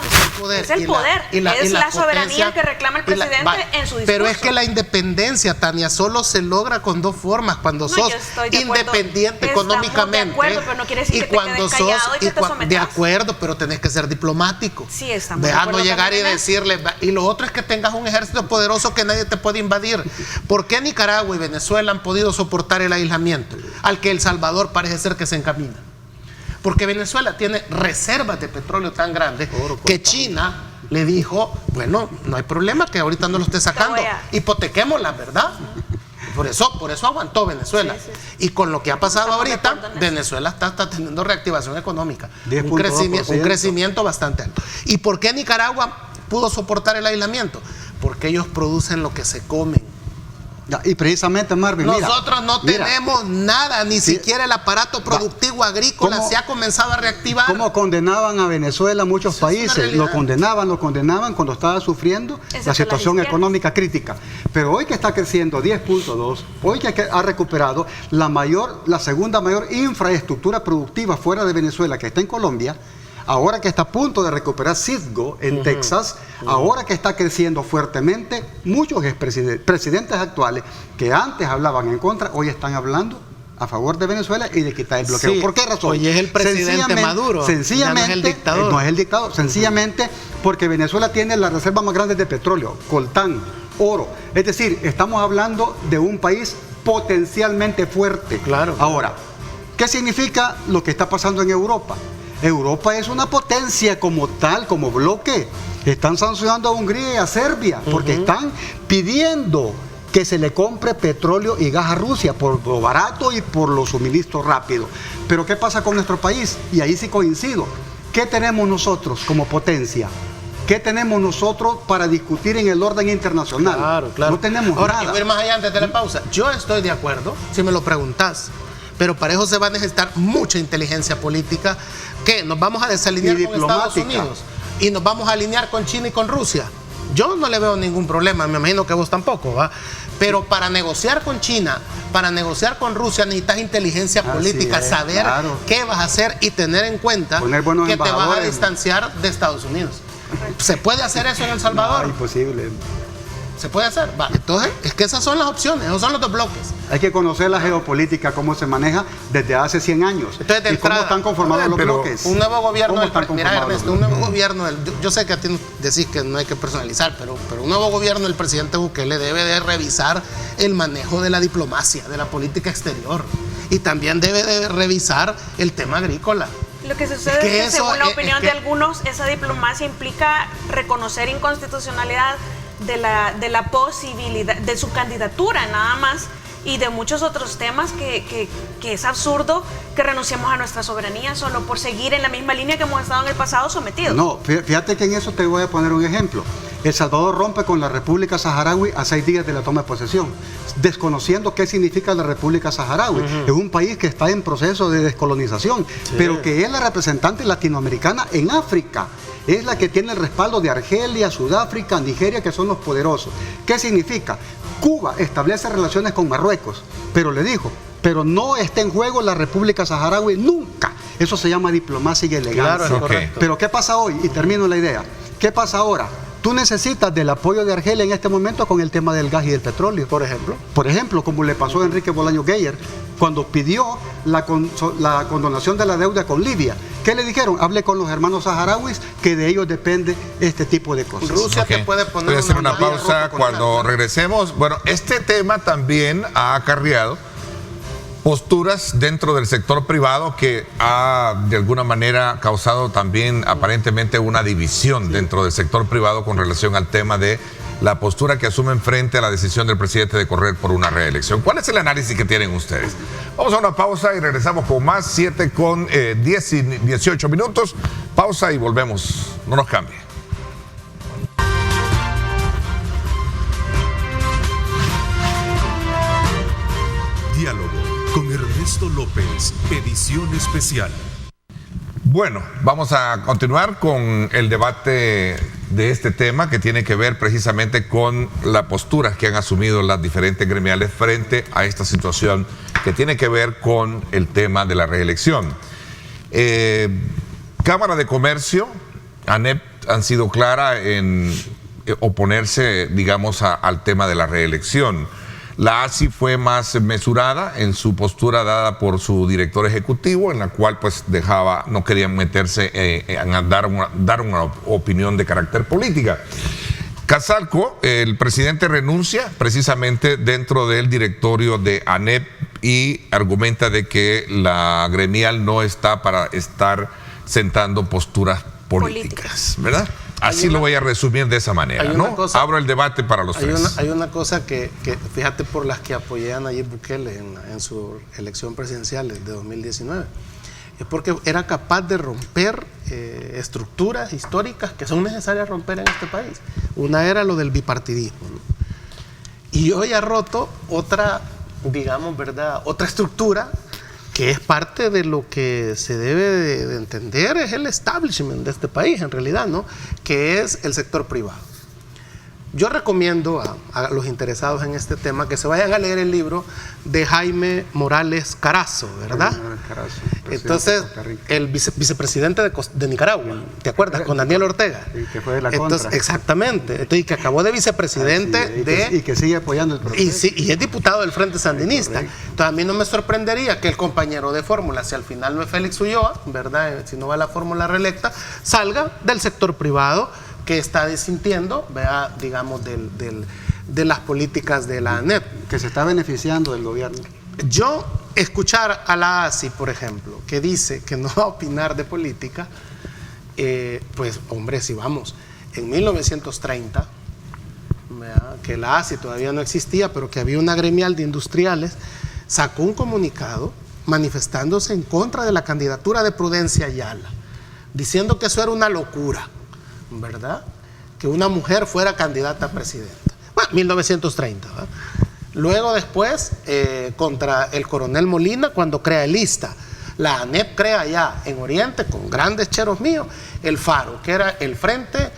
Es el poder. Es la soberanía que reclama el presidente en su discurso. Pero es que la independencia, Tania, solo se logra con 2 formas. Cuando sos independiente económicamente. De acuerdo, pero no quiere decir que te quedes callado y que te sometas. De acuerdo, pero tenés que ser diplomático. Sí, estamos de acuerdo. No llegar y decirle. Y lo otro es que tengas un ejército poderoso que nadie te puede invadir. ¿Por qué Nicaragua y Venezuela han podido soportar el aislamiento? Al que El Salvador parece ser que se encamina. Porque Venezuela tiene reservas de petróleo tan grandes que China le dijo, bueno, no hay problema que ahorita no lo esté sacando, hipotequémosla, ¿verdad? Por eso aguantó Venezuela. Sí. Y con lo que ha pasado ahorita, Venezuela está teniendo reactivación económica, un crecimiento bastante alto. ¿Y por qué Nicaragua pudo soportar el aislamiento? Porque ellos producen lo que se comen. Y precisamente, Marvin, nosotros no tenemos nada, ni siquiera el aparato productivo agrícola se ha comenzado a reactivar. ¿Cómo condenaban a Venezuela muchos países? Lo condenaban cuando estaba sufriendo la situación económica crítica. Pero hoy que está creciendo 10.2, hoy que ha recuperado la segunda mayor infraestructura productiva fuera de Venezuela, que está en Colombia, ahora que está a punto de recuperar Citgo en Texas, ahora que está creciendo fuertemente, muchos presidentes actuales que antes hablaban en contra, hoy están hablando a favor de Venezuela y de quitar el bloqueo. Sí. ¿Por qué razón? Hoy es el presidente Maduro, sencillamente, ya no es el dictador. No es el dictador, sencillamente porque Venezuela tiene las reservas más grandes de petróleo, coltán, oro. Es decir, estamos hablando de un país potencialmente fuerte. Claro. Ahora, ¿qué significa lo que está pasando en Europa? Europa es una potencia como tal, como bloque. Están sancionando a Hungría y a Serbia porque están pidiendo que se le compre petróleo y gas a Rusia por lo barato y por los suministros rápidos. Pero ¿qué pasa con nuestro país? Y ahí sí coincido. ¿Qué tenemos nosotros como potencia? ¿Qué tenemos nosotros para discutir en el orden internacional? Claro. No tenemos nada. Ahora, ir más allá antes de la pausa. Yo estoy de acuerdo, si me lo preguntás. Pero para eso se va a necesitar mucha inteligencia política. ¿Qué? ¿Nos vamos a desalinear con Estados Unidos? ¿Y nos vamos a alinear con China y con Rusia? Yo no le veo ningún problema, me imagino que vos tampoco, ¿va? Pero para negociar con China, para negociar con Rusia, necesitas inteligencia política, saber qué vas a hacer y tener en cuenta que te vas a distanciar de Estados Unidos. ¿Se puede hacer eso en El Salvador? No, imposible. ¿Se puede hacer? Va. Entonces, es que esas son las opciones, esos son los 2 bloques. Hay que conocer la geopolítica, cómo se maneja desde hace 100 años. Entonces, y cómo están conformados los bloques. Un nuevo gobierno, mira, Ernesto, un nuevo gobierno, yo sé que a ti decís que no hay que personalizar, pero un nuevo gobierno del presidente Bukele debe de revisar el manejo de la diplomacia, de la política exterior. y también debe de revisar el tema agrícola. Lo que sucede es que según la opinión de algunos, esa diplomacia implica reconocer inconstitucionalidad de la posibilidad, de su candidatura nada más, y de muchos otros temas que es absurdo que renunciemos a nuestra soberanía solo por seguir en la misma línea que hemos estado en el pasado sometidos. No, fíjate que en eso te voy a poner un ejemplo. El Salvador rompe con la República Saharaui a 6 días de la toma de posesión, desconociendo qué significa la República Saharaui. Es un país que está en proceso de descolonización, pero que es la representante latinoamericana en África. Es la que tiene el respaldo de Argelia, Sudáfrica, Nigeria, que son los poderosos. ¿Qué significa? Cuba establece relaciones con Marruecos, pero le dijo, pero no está en juego la República Saharaui nunca. Eso se llama diplomacia y elegancia. Claro, es correcto. Pero ¿qué pasa hoy? Y termino la idea. ¿Qué pasa ahora? Tú necesitas del apoyo de Argelia en este momento con el tema del gas y del petróleo. Por ejemplo, como le pasó a Enrique Bolaños Geyer, cuando pidió la condonación de la deuda con Libia. ¿Qué le dijeron? Hable con los hermanos saharauis, que de ellos depende este tipo de cosas. Rusia te puede poner. Voy a hacer una pausa cuando regresemos. Bueno, este tema también ha acarreado posturas dentro del sector privado que ha de alguna manera causado también aparentemente una división dentro del sector privado con relación al tema de la postura que asumen frente a la decisión del presidente de correr por una reelección. ¿Cuál es el análisis que tienen ustedes? Vamos a una pausa y regresamos con más, 7 con 18 minutos. Pausa y volvemos. No nos cambie. Diálogo con Ernesto López, edición especial. Bueno, vamos a continuar con el debate de este tema que tiene que ver precisamente con la postura que han asumido las diferentes gremiales frente a esta situación que tiene que ver con el tema de la reelección. Cámara de Comercio, ANEP, han sido clara en oponerse, digamos, al tema de la reelección. La ASI fue más mesurada en su postura dada por su director ejecutivo, en la cual pues no querían meterse en dar una opinión de carácter política. Casalco, el presidente renuncia precisamente dentro del directorio de ANEP y argumenta de que la gremial no está para estar sentando posturas políticas, ¿verdad? Así lo voy a resumir de esa manera, ¿no? Abro el debate para los tres. Hay una cosa que, fíjate, por las que apoyé a Nayib Bukele en su elección presidencial de 2019, es porque era capaz de romper estructuras históricas que son necesarias romper en este país. Una era lo del bipartidismo, ¿no? Y hoy ha roto otra, digamos, ¿verdad?, otra estructura que es parte de lo que se debe de entender, es el establishment de este país, en realidad, ¿no?, que es el sector privado. Yo recomiendo a los interesados en este tema que se vayan a leer el libro de Jaime Morales Carazo, ¿verdad? Entonces, el vicepresidente de Nicaragua, ¿te acuerdas? Con Daniel Ortega. Y que fue de la contra. Exactamente. Entonces, y que acabó de vicepresidente y que sigue apoyando el proceso. Y es diputado del Frente Sandinista. Entonces, a mí no me sorprendería que el compañero de fórmula, si al final no es Félix Ulloa, ¿verdad?, si no va a la fórmula reelecta, salga del sector privado que está desintiendo, vea, digamos, de las políticas de la ANEP. Que se está beneficiando del gobierno. Yo escuchar a la ASI, por ejemplo, que dice que no va a opinar de política, pues, hombre, si vamos, en 1930, ¿verdad?, que la ASI todavía no existía, pero que había una gremial de industriales, sacó un comunicado manifestándose en contra de la candidatura de Prudencia Ayala, diciendo que eso era una locura, ¿verdad?, que una mujer fuera candidata a presidenta. Bueno, 1930, ¿verdad? Luego después, contra el coronel Molina, cuando crea el ISTA. La ANEP crea allá en Oriente, con grandes cheros míos, el FARO, que era el Frente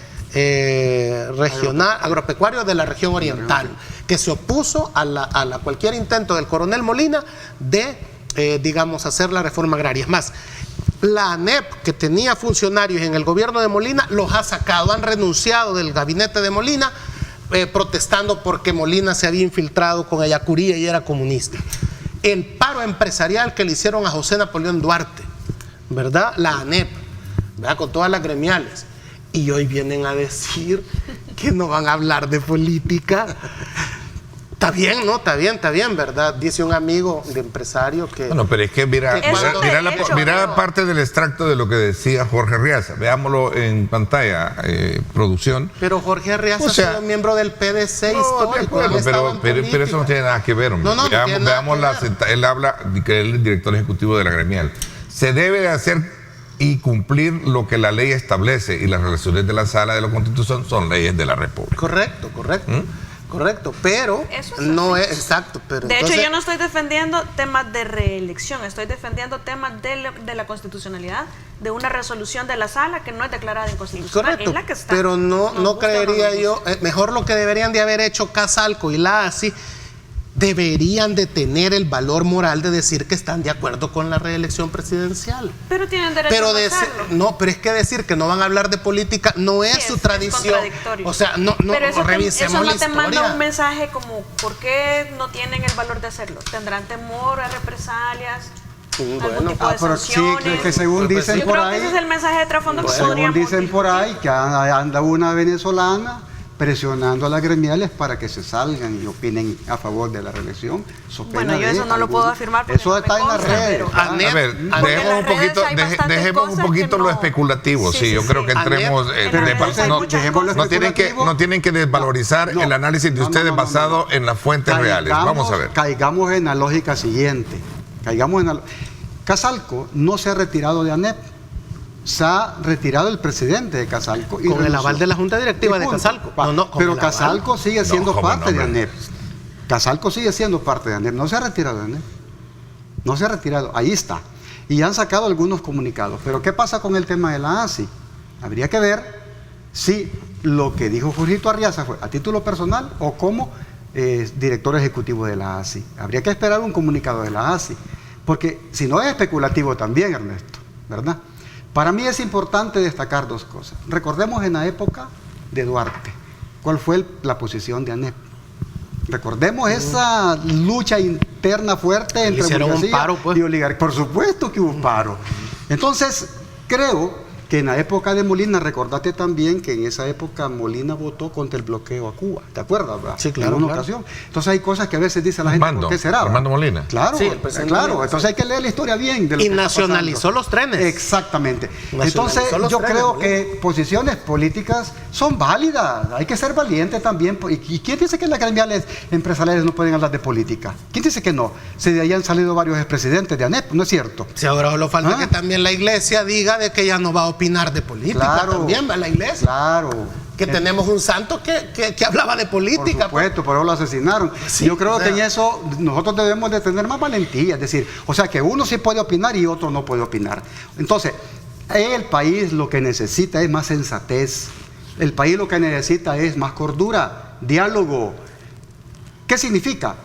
Regional Agropecuario de la Región Oriental, que se opuso a cualquier intento del coronel Molina de, digamos, hacer la reforma agraria. Es más, la ANEP, que tenía funcionarios en el gobierno de Molina, los ha sacado, han renunciado del gabinete de Molina, protestando porque Molina se había infiltrado con Ayacuría y era comunista. El paro empresarial que le hicieron a José Napoleón Duarte, ¿verdad?, la ANEP, ¿verdad?, con todas las gremiales. Y hoy vienen a decir que no van a hablar de política. Está bien, ¿no? Está bien, ¿verdad? Dice un amigo de empresario que... Bueno, pero es que mira parte del extracto de lo que decía Jorge Arriaza. Veámoslo en pantalla, producción. Pero Jorge Arriaza ha sido miembro del PDC histórico. Pero eso no tiene nada que ver, hombre. Veamos él habla de que él es el director ejecutivo de la gremial. Se debe de hacer y cumplir lo que la ley establece, y las resoluciones de la Sala de la Constitución son leyes de la República. Correcto. Correcto, pero no es exacto. Pero de hecho, yo no estoy defendiendo temas de reelección, estoy defendiendo temas de la constitucionalidad, de una resolución de la Sala que no es declarada inconstitucional. Correcto, es la que está. Pero no creería yo, mejor lo que deberían de haber hecho Casalco y la ASI, deberían de tener el valor moral de decir que están de acuerdo con la reelección presidencial. Pero tienen derecho a hacerlo. No, pero es que decir que no van a hablar de política no es su tradición. Es o sea, no revisemos la historia. Eso no te manda un mensaje como, ¿por qué no tienen el valor de hacerlo? ¿Tendrán temor a represalias? ¿Algún tipo de sanciones? Sí, que según dicen por ahí... Yo creo que ese es el mensaje de trasfondo que podríamos según dicen por ahí, que anda una venezolana presionando a las gremiales para que se salgan y opinen a favor de la reelección. Bueno, yo eso no lo puedo afirmar porque eso está en las redes. A ver, dejemos un poquito lo especulativo. Sí, yo creo que entremos... No tienen que desvalorizar el análisis de ustedes basado en las fuentes reales. Vamos a ver. Caigamos en la lógica siguiente. Casalco no se ha retirado de ANEP. Se ha retirado el presidente de Casalco. Con el aval de la Junta Directiva de Casalco. Pero Casalco sigue siendo parte de ANEP. Casalco sigue siendo parte de ANEP. No se ha retirado de ANEP. No se ha retirado. Ahí está. Y han sacado algunos comunicados. Pero ¿qué pasa con el tema de la ASI? Habría que ver si lo que dijo Jorgito Arriaza fue a título personal o como director ejecutivo de la ASI. Habría que esperar un comunicado de la ASI. Porque si no es especulativo también, Ernesto, ¿verdad? Para mí es importante destacar dos cosas. Recordemos en la época de Duarte, ¿cuál fue la posición de ANEP? Recordemos esa lucha interna fuerte entre burguesía y oligarquía. Por supuesto que hubo un paro. Entonces, creo que en la época de Molina, recordate también que en esa época Molina votó contra el bloqueo a Cuba. ¿Te acuerdas, verdad? Sí, claro. En una ocasión. Entonces hay cosas que a veces dice la gente, ¿por qué será? Armando Molina. Claro, sí, claro. Entonces hay que leer la historia bien. De lo y que nacionalizó los trenes. Exactamente. Entonces yo creo que posiciones políticas son válidas. Hay que ser valiente también. ¿Y quién dice que las gremiales empresariales no pueden hablar de política? ¿Quién dice que no? Si de ahí han salido varios expresidentes de ANEP, ¿no es cierto? Si ahora solo falta que también la iglesia diga de que ya no va a opinar de política. Claro, también va la iglesia. Claro. Que tenemos un santo que hablaba de política. Por supuesto, por eso lo asesinaron. Sí, yo creo que en eso nosotros debemos de tener más valentía. Es decir, o sea, que uno sí puede opinar y otro no puede opinar. Entonces, el país lo que necesita es más sensatez. El país lo que necesita es más cordura, diálogo. ¿Qué significa?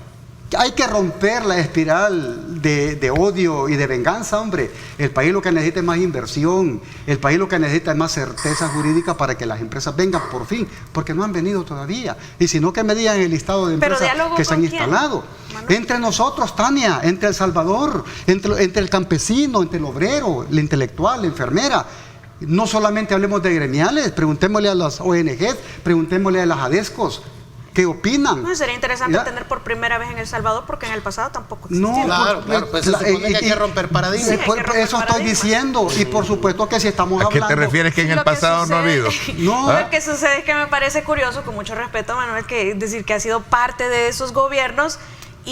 Hay que romper la espiral de odio y de venganza, hombre. El país lo que necesita es más inversión. El país lo que necesita es más certeza jurídica para que las empresas vengan por fin, porque no han venido todavía. Y si no, que me digan el listado de empresas que se han instalado. Entre nosotros, Tania, entre El Salvador, entre el campesino, entre el obrero, el intelectual, la enfermera. No solamente hablemos de gremiales, preguntémosle a las ONGs, preguntémosle a las ADESCOs. ¿Qué opinan? No, sería interesante tener por primera vez en El Salvador, porque en el pasado tampoco existía. No, claro, pues se supone que hay que romper paradigmas. Sí, eso estoy diciendo. Y por supuesto que si estamos hablando... ¿A qué te refieres que en el pasado no ha habido? No. Lo que sucede es que me parece curioso, con mucho respeto, Manuel, que decir que ha sido parte de esos gobiernos.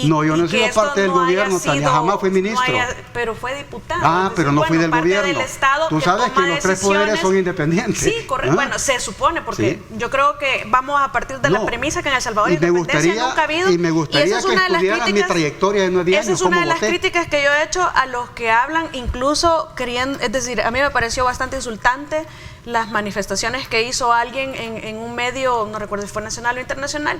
No, yo no he sido parte del gobierno, Tania, jamás fui ministro. Pero fue diputado. Pero no fui del gobierno. Del Estado. Tú sabes que los tres poderes son independientes. Sí, correcto. Bueno, se supone, porque yo creo que vamos a partir de la premisa que en El Salvador independencia nunca ha habido. Y me gustaría que estudiaran mi trayectoria de 9 años. Esa es una de las críticas que yo he hecho a los que hablan, incluso queriendo, es decir, a mí me pareció bastante insultante las manifestaciones que hizo alguien en un medio, no recuerdo si fue nacional o internacional,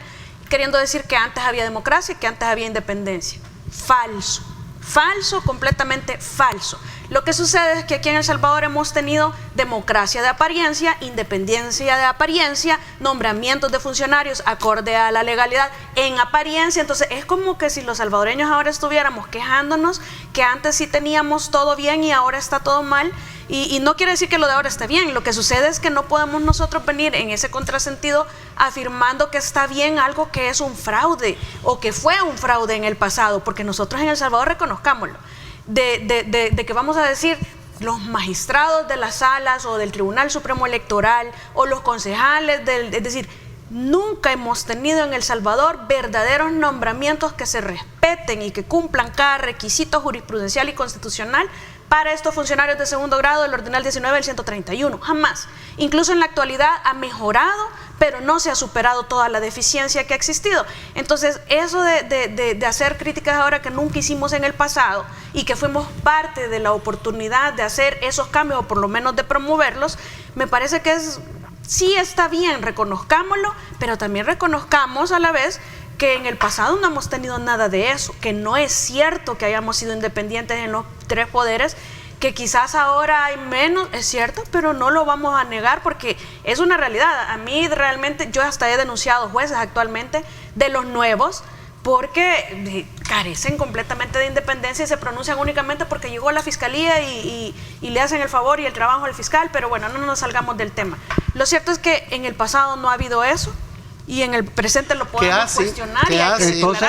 queriendo decir que antes había democracia, que antes había independencia. Falso. Falso, completamente falso. Lo que sucede es que aquí en El Salvador hemos tenido democracia de apariencia, independencia de apariencia, nombramientos de funcionarios acorde a la legalidad en apariencia. Entonces es como que si los salvadoreños ahora estuviéramos quejándonos que antes sí teníamos todo bien y ahora está todo mal. Y no quiere decir que lo de ahora esté bien, lo que sucede es que no podemos nosotros venir en ese contrasentido afirmando que está bien algo que es un fraude o que fue un fraude en el pasado, porque nosotros en El Salvador reconozcámoslo, de que vamos a decir los magistrados de las salas o del Tribunal Supremo Electoral o los concejales, es decir, nunca hemos tenido en El Salvador verdaderos nombramientos que se respeten y que cumplan cada requisito jurisprudencial y constitucional para estos funcionarios de segundo grado del Ordinal 19 del 131, jamás. Incluso en la actualidad ha mejorado, pero no se ha superado toda la deficiencia que ha existido. Entonces, eso de hacer críticas ahora que nunca hicimos en el pasado y que fuimos parte de la oportunidad de hacer esos cambios o por lo menos de promoverlos, me parece que sí está bien, reconozcámoslo, pero también reconozcamos a la vez que en el pasado no hemos tenido nada de eso, que no es cierto que hayamos sido independientes en los tres poderes, que quizás ahora hay menos, es cierto, pero no lo vamos a negar porque es una realidad. A mí realmente, yo hasta he denunciado jueces actualmente de los nuevos porque carecen completamente de independencia y se pronuncian únicamente porque llegó la fiscalía y le hacen el favor y el trabajo al fiscal, pero bueno, no nos salgamos del tema. Lo cierto es que en el pasado no ha habido eso. Y en el presente lo podemos cuestionar.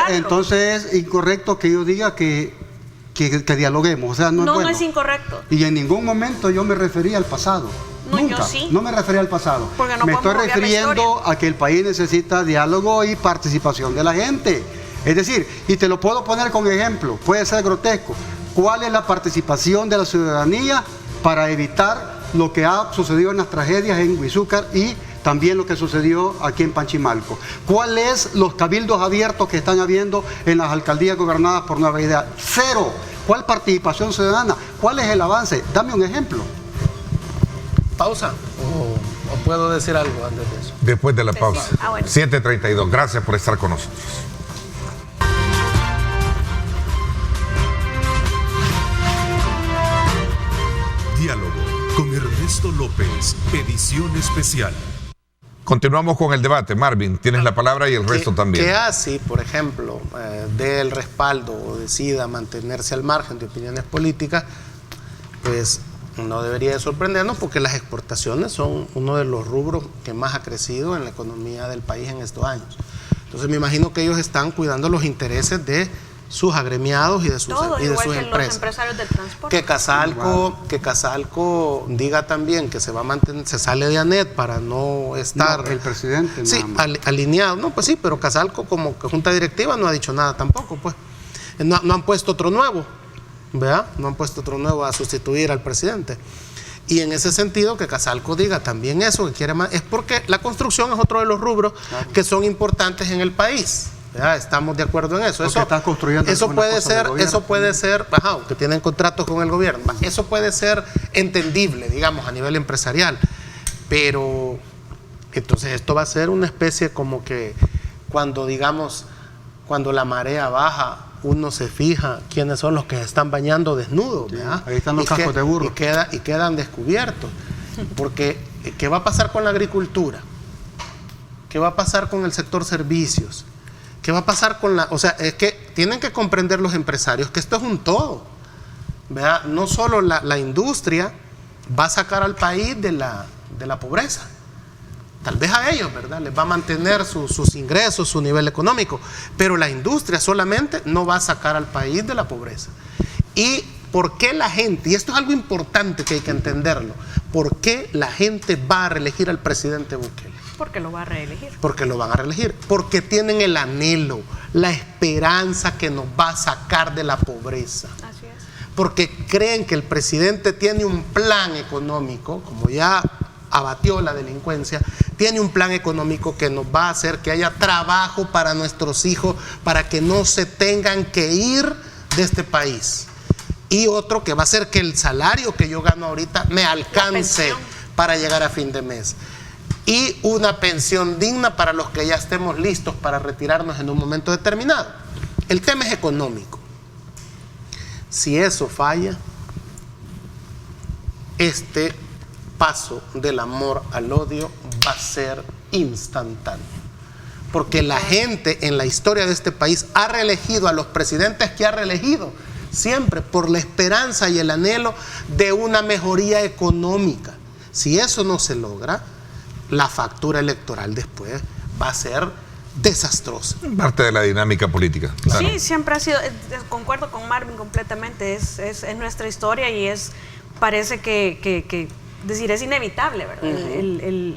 Entonces es incorrecto que yo diga que dialoguemos. O sea, no es bueno. No es incorrecto. Y en ningún momento yo me refería al pasado. No, Nunca. yo sí. No me refería al pasado. Me estoy refiriendo a que el país necesita diálogo y participación de la gente. Es decir, y te lo puedo poner con ejemplo, puede ser grotesco. ¿Cuál es la participación de la ciudadanía para evitar lo que ha sucedido en las tragedias en Huizúcar y también lo que sucedió aquí en Panchimalco? ¿Cuáles los cabildos abiertos que están habiendo en las alcaldías gobernadas por Nueva Idea? Cero. ¿Cuál participación ciudadana? ¿Cuál es el avance? Dame un ejemplo. ¿Pausa? ¿O puedo decir algo antes de eso? Después de la pausa. Bueno. 7:32. Gracias por estar con nosotros. Diálogo con Ernesto López, edición especial. Continuamos con el debate. Marvin, tienes la palabra y el resto también. Que así, por ejemplo, dé el respaldo o decida mantenerse al margen de opiniones políticas, pues no debería de sorprendernos porque las exportaciones son uno de los rubros que más ha crecido en la economía del país en estos años. Entonces me imagino que ellos están cuidando los intereses de sus agremiados y de sus empresas. Los empresarios del transporte. Que Casalco diga también que se va a mantener, se sale de ANET para no estar... No, el presidente sí, nada más. alineado. No, pues sí, pero Casalco como junta directiva no ha dicho nada tampoco, pues. No han puesto otro nuevo, ¿verdad? No han puesto otro nuevo a sustituir al presidente. Y en ese sentido, que Casalco diga también eso, que quiere más, es porque la construcción es otro de los rubros que son importantes en el país. ¿Ya? Estamos de acuerdo en eso. Eso puede ser, que tienen contratos con el gobierno. Eso puede ser entendible, digamos, a nivel empresarial. Pero entonces esto va a ser una especie como que cuando la marea baja, uno se fija quiénes son los que se están bañando desnudos. ¿Verdad? Ahí están los cascos de burro. Y quedan descubiertos. Porque, ¿qué va a pasar con la agricultura? ¿Qué va a pasar con el sector servicios? ¿Qué va a pasar con la...? O sea, es que tienen que comprender los empresarios que esto es un todo. ¿Verdad? No solo la industria va a sacar al país de la pobreza. Tal vez a ellos, ¿verdad? Les va a mantener sus ingresos, su nivel económico. Pero la industria solamente no va a sacar al país de la pobreza. ¿Y por qué la gente? Y esto es algo importante que hay que entenderlo. ¿Por qué la gente va a reelegir al presidente Bukele? Porque lo va a reelegir. Porque lo van a reelegir. Porque tienen el anhelo, la esperanza que nos va a sacar de la pobreza. Así es. Porque creen que el presidente tiene un plan económico, como ya abatió la delincuencia, tiene un plan económico que nos va a hacer que haya trabajo para nuestros hijos, para que no se tengan que ir de este país. Y otro que va a hacer que el salario que yo gano ahorita me alcance para llegar a fin de mes. Y una pensión digna para los que ya estemos listos para retirarnos en un momento determinado. El tema es económico. Si eso falla, este paso del amor al odio va a ser instantáneo. Porque la gente en la historia de este país ha reelegido a los presidentes que ha reelegido, siempre por la esperanza y el anhelo de una mejoría económica. Si eso no se logra, la factura electoral después va a ser desastrosa. Parte de la dinámica política. Claro. Sí, siempre ha sido, concuerdo con Marvin completamente, es nuestra historia y parece que decir, es inevitable, ¿verdad?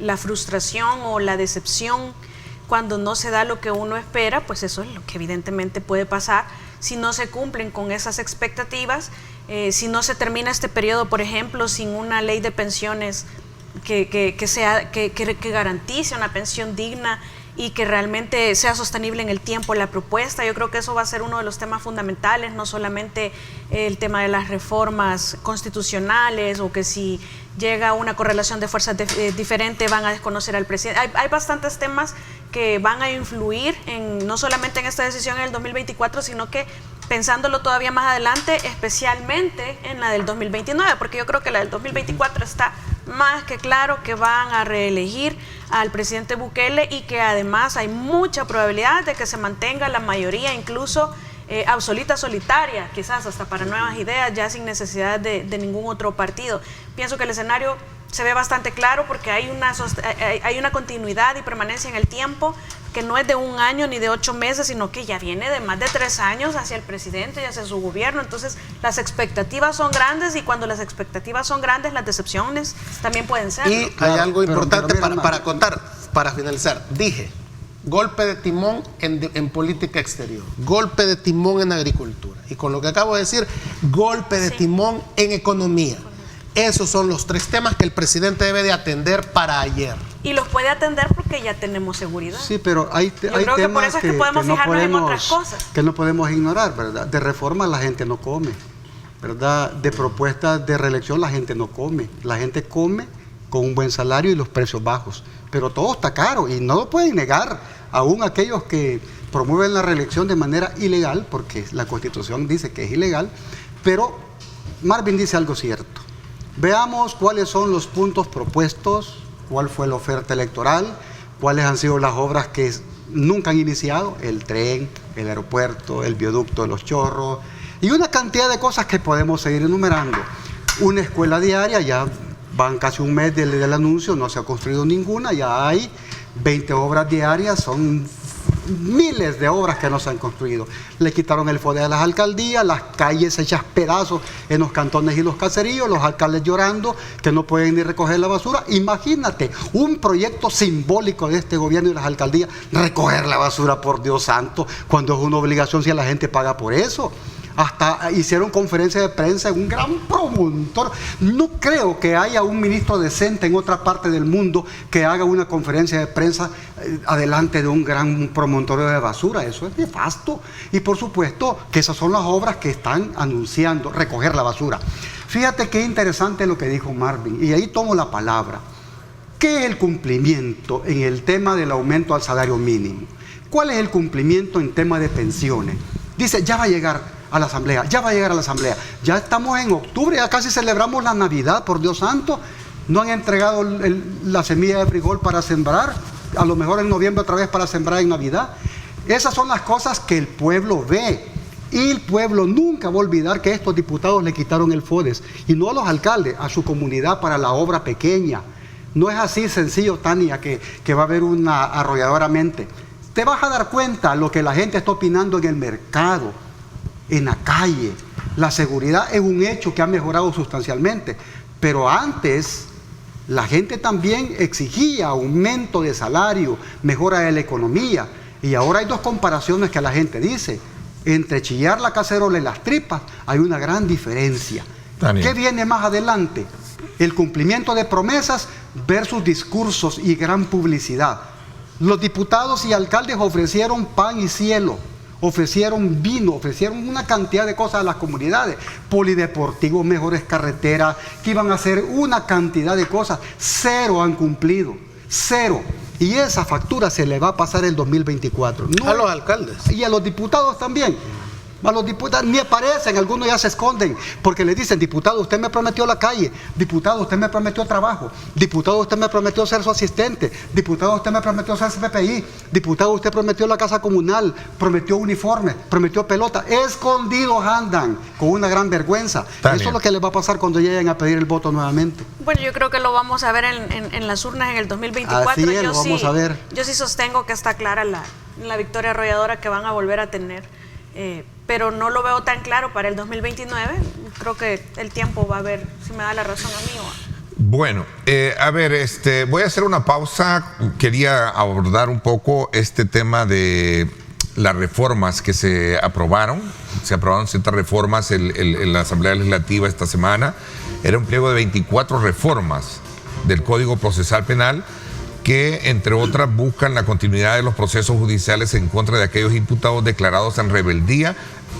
La frustración o la decepción cuando no se da lo que uno espera, pues eso es lo que evidentemente puede pasar si no se cumplen con esas expectativas, si no se termina este periodo, por ejemplo, sin una ley de pensiones que garantice una pensión digna y que realmente sea sostenible en el tiempo la propuesta. Yo creo que eso va a ser uno de los temas fundamentales, no solamente el tema de las reformas constitucionales o que si llega una correlación de fuerzas diferente van a desconocer al presidente. Hay bastantes temas que van a influir no solamente en esta decisión en el 2024, sino que pensándolo todavía más adelante, especialmente en la del 2029, porque yo creo que la del 2024 está más que claro que van a reelegir al presidente Bukele y que además hay mucha probabilidad de que se mantenga la mayoría, incluso absoluta solitaria, quizás hasta para nuevas ideas, ya sin necesidad de ningún otro partido. Pienso que el escenario se ve bastante claro porque hay una continuidad y permanencia en el tiempo que no es de 1 año ni de 8 meses, sino que ya viene de más de 3 años hacia el presidente y hacia su gobierno. Entonces las expectativas son grandes y cuando las expectativas son grandes, las decepciones también pueden ser. Y claro, hay algo importante pero para contar, para finalizar. Dije, golpe de timón en política exterior, golpe de timón en agricultura. Y con lo que acabo de decir, golpe de timón en economía. Esos son los 3 temas que el presidente debe de atender para ayer. Y los puede atender porque ya tenemos seguridad. Sí, pero hay creo que por eso es que podemos fijarnos en otras cosas. Que no podemos ignorar, ¿verdad? De reforma la gente no come, ¿verdad? De propuestas de reelección la gente no come. La gente come con un buen salario y los precios bajos. Pero todo está caro y no lo pueden negar, aún aquellos que promueven la reelección de manera ilegal, porque la Constitución dice que es ilegal, pero Marvin dice algo cierto. Veamos cuáles son los puntos propuestos, cuál fue la oferta electoral, cuáles han sido las obras que nunca han iniciado, el tren, el aeropuerto, el viaducto de Los Chorros, y una cantidad de cosas que podemos seguir enumerando. Una escuela diaria, ya van casi 1 mes del anuncio, no se ha construido ninguna, ya hay 20 obras diarias, son miles de obras que no se han construido. Le quitaron el FODE a las alcaldías, las calles hechas pedazos en los cantones y los caseríos, los alcaldes llorando que no pueden ni recoger la basura. Imagínate, un proyecto simbólico de este gobierno y las alcaldías, recoger la basura, por Dios santo, cuando es una obligación si la gente paga por eso. Hasta hicieron conferencia de prensa en un gran promotor. No creo que haya un ministro decente en otra parte del mundo que haga una conferencia de prensa adelante de un gran promontorio de basura. Eso es nefasto. Y por supuesto que esas son las obras que están anunciando, recoger la basura. Fíjate qué interesante lo que dijo Marvin, y ahí tomo la palabra. ¿Qué es el cumplimiento en el tema del aumento al salario mínimo? ¿Cuál es el cumplimiento en tema de pensiones? Dice, ya va a llegar a la asamblea, ya va a llegar a la asamblea. Ya estamos en octubre, ya casi celebramos la Navidad, por Dios santo. No han entregado la semilla de frijol para sembrar, a lo mejor en noviembre otra vez para sembrar en Navidad. Esas son las cosas que el pueblo ve. Y el pueblo nunca va a olvidar que estos diputados le quitaron el FODES, y no a los alcaldes, a su comunidad para la obra pequeña. No es así sencillo, Tania, que va a haber una arrolladora mente. Te vas a dar cuenta lo que la gente está opinando en el mercado, en la calle. La seguridad es un hecho que ha mejorado sustancialmente, pero antes la gente también exigía aumento de salario, mejora de la economía, y ahora hay 2 comparaciones que la gente dice. Entre chillar la cacerola y las tripas hay una gran diferencia. Daniel. ¿Qué viene más adelante? El cumplimiento de promesas versus discursos y gran publicidad. Los diputados y alcaldes ofrecieron pan y cielo, ofrecieron vino, ofrecieron una cantidad de cosas a las comunidades, polideportivos, mejores carreteras, que iban a hacer una cantidad de cosas. 0 han cumplido, 0. Y esa factura se le va a pasar el 2024. No, a los alcaldes. Y a los diputados también. A los diputados ni aparecen, algunos ya se esconden, porque le dicen, diputado, usted me prometió la calle, diputado, usted me prometió trabajo, diputado, usted me prometió ser su asistente, diputado, usted me prometió ser CPPI, diputado, usted prometió la casa comunal, prometió uniforme, prometió pelota. Escondidos andan, con una gran vergüenza. Tania. Eso es lo que les va a pasar cuando lleguen a pedir el voto nuevamente. Bueno, yo creo que lo vamos a ver en las urnas en el 2024. Así es, lo vamos a ver. Yo sí sostengo que está clara la victoria arrolladora que van a volver a tener, pero no lo veo tan claro para el 2029. Creo que el tiempo va a ver si me da la razón a mí. Bueno, a ver, voy a hacer una pausa. Quería abordar un poco este tema de las reformas que se aprobaron. Se aprobaron ciertas reformas en la Asamblea Legislativa esta semana. Era un pliego de 24 reformas del Código Procesal Penal que, entre otras, buscan la continuidad de los procesos judiciales en contra de aquellos imputados declarados en rebeldía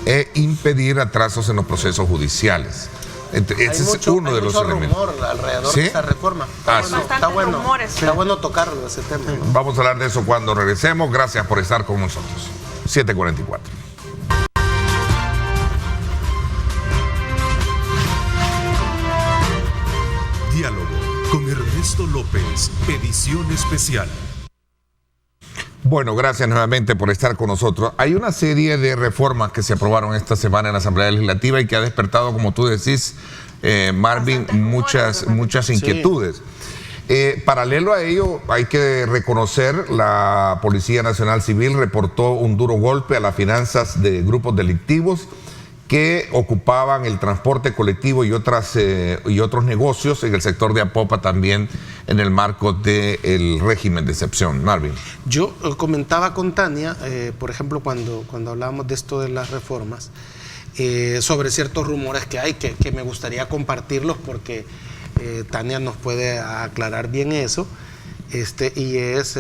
e impedir atrasos en los procesos judiciales. Ese es uno de los elementos. Hay mucho rumor alrededor ¿Sí? de esta reforma. Está bueno, rumores. está bueno tocarlo, ese tema. Vamos a hablar de eso cuando regresemos. Gracias por estar con nosotros. 7:44. Diálogo con Ernesto López, edición especial. Bueno, gracias nuevamente por estar con nosotros. Hay una serie de reformas que se aprobaron esta semana en la Asamblea Legislativa y que ha despertado, como tú decís, Marvin, muchas inquietudes. Paralelo a ello, hay que reconocer, la Policía Nacional Civil reportó un duro golpe a las finanzas de grupos delictivos que ocupaban el transporte colectivo y otros negocios en el sector de Apopa, también en el marco del régimen de excepción. Marvin. Yo comentaba con Tania, por ejemplo, cuando hablábamos de esto de las reformas, sobre ciertos rumores que hay, que me gustaría compartirlos porque Tania nos puede aclarar bien eso, y es,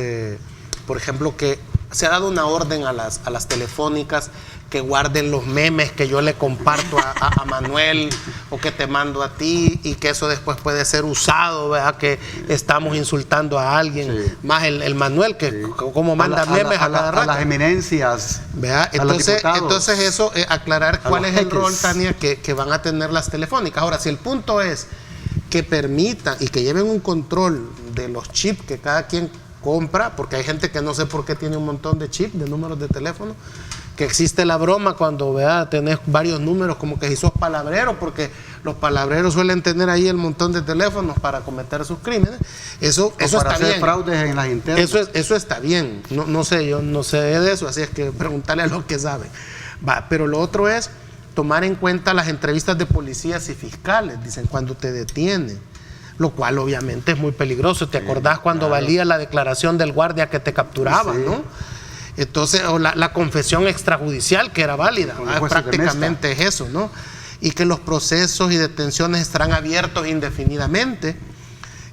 por ejemplo, que se ha dado una orden a las telefónicas que guarden los memes que yo le comparto a Manuel o que te mando a ti, y que eso después puede ser usado, ¿verdad? Que estamos insultando a alguien, sí. Más el Manuel que sí. Como manda memes a cada rato. A las eminencias, ¿verdad? Entonces eso, aclarar cuál es el rol, Tania, que van a tener las telefónicas. Ahora, si el punto es que permitan y que lleven un control de los chips que cada quien compra, porque hay gente que no sé por qué tiene un montón de chips, de números de teléfono, que existe la broma cuando tenés varios números, como que si sos palabrero, porque los palabreros suelen tener ahí el montón de teléfonos para cometer sus crímenes. Eso está bien. Para hacer fraudes en las internas. Eso está bien. No sé, yo no sé de eso, así es que preguntarle a los que saben. Pero lo otro es tomar en cuenta las entrevistas de policías y fiscales, dicen, cuando te detienen, lo cual obviamente es muy peligroso. ¿Te acordás cuando valía la declaración del guardia que te capturaba, no? Entonces, o la confesión extrajudicial que era válida, prácticamente es eso, ¿no? Y que los procesos y detenciones estarán abiertos indefinidamente,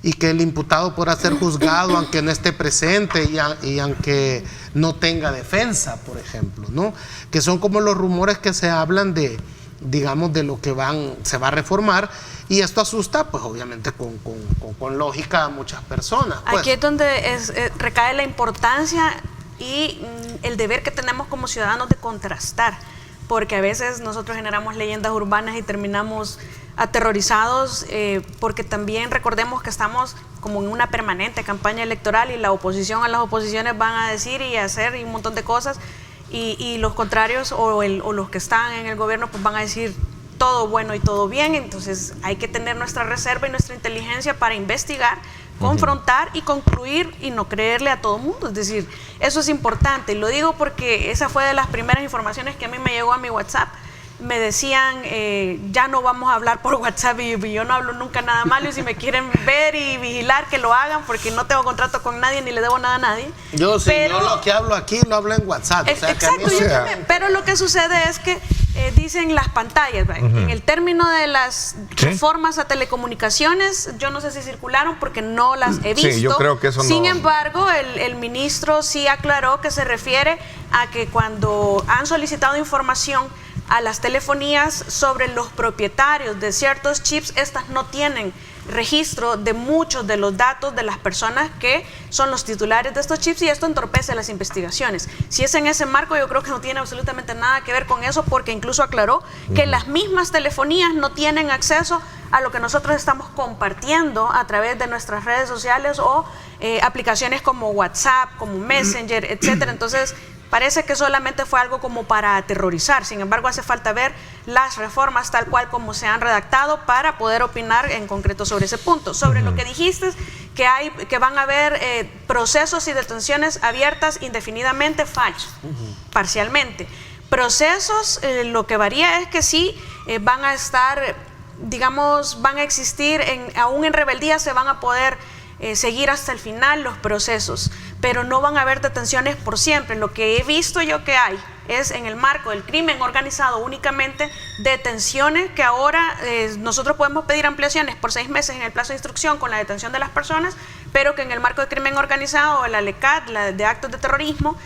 y que el imputado podrá ser juzgado aunque no esté presente y aunque no tenga defensa, por ejemplo, ¿no? Que son como los rumores que se hablan de, digamos, de lo que se va a reformar, y esto asusta, pues obviamente con lógica a muchas personas. Pues. Aquí es donde recae la importancia y el deber que tenemos como ciudadanos de contrastar, porque a veces nosotros generamos leyendas urbanas y terminamos aterrorizados, porque también recordemos que estamos como en una permanente campaña electoral y la oposición a las oposiciones van a decir y hacer un montón de cosas, y los contrarios o los que están en el gobierno pues van a decir todo bueno y todo bien. Entonces hay que tener nuestra reserva y nuestra inteligencia para investigar, confrontar y concluir, y no creerle a todo mundo. Es decir, eso es importante, y lo digo porque esa fue de las primeras informaciones que a mí me llegó a mi WhatsApp. Me decían, ya no vamos a hablar por WhatsApp, y yo no hablo nunca nada malo, y si me quieren ver y vigilar, que lo hagan, porque no tengo contrato con nadie ni le debo nada a nadie. Yo lo que hablo aquí lo hablo en WhatsApp. Exacto, yo también, pero lo que sucede es que dicen las pantallas, en el término de las reformas a telecomunicaciones, yo no sé si circularon porque no las he visto. Sí, yo creo que eso Sin embargo, el ministro sí aclaró que se refiere a que cuando han solicitado información a las telefonías sobre los propietarios de ciertos chips, estas no tienen registro de muchos de los datos de las personas que son los titulares de estos chips, y esto entorpece las investigaciones. Si es en ese marco, yo creo que no tiene absolutamente nada que ver con eso, porque incluso aclaró que las mismas telefonías no tienen acceso a lo que nosotros estamos compartiendo a través de nuestras redes sociales o aplicaciones como WhatsApp, como Messenger, etcétera. Entonces, parece que solamente fue algo como para aterrorizar. Sin embargo, hace falta ver las reformas tal cual como se han redactado para poder opinar en concreto sobre ese punto. Sobre lo que dijiste, que van a haber procesos y detenciones abiertas indefinidamente, falso, parcialmente. Procesos, lo que varía es que sí van a estar, digamos, van a existir, aún en rebeldía se van a poder seguir hasta el final los procesos, pero no van a haber detenciones por siempre. Lo que he visto yo que hay es, en el marco del crimen organizado, únicamente detenciones, que ahora nosotros podemos pedir ampliaciones por 6 meses en el plazo de instrucción con la detención de las personas, pero que en el marco del crimen organizado, la LECAT, la de actos de terrorismo,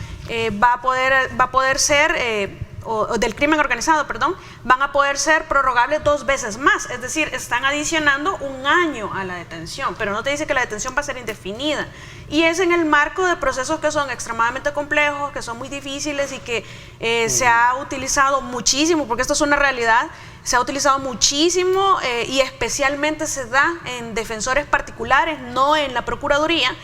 va a poder ser o del crimen organizado, perdón, van a poder ser prorrogables 2 veces más. Es decir, están adicionando 1 año a la detención, pero no te dice que la detención va a ser indefinida. Y es en el marco de procesos que son extremadamente complejos, que son muy difíciles y que se ha utilizado muchísimo, porque esto es una realidad, se ha utilizado muchísimo y especialmente se da en defensores particulares, no en la Procuraduría,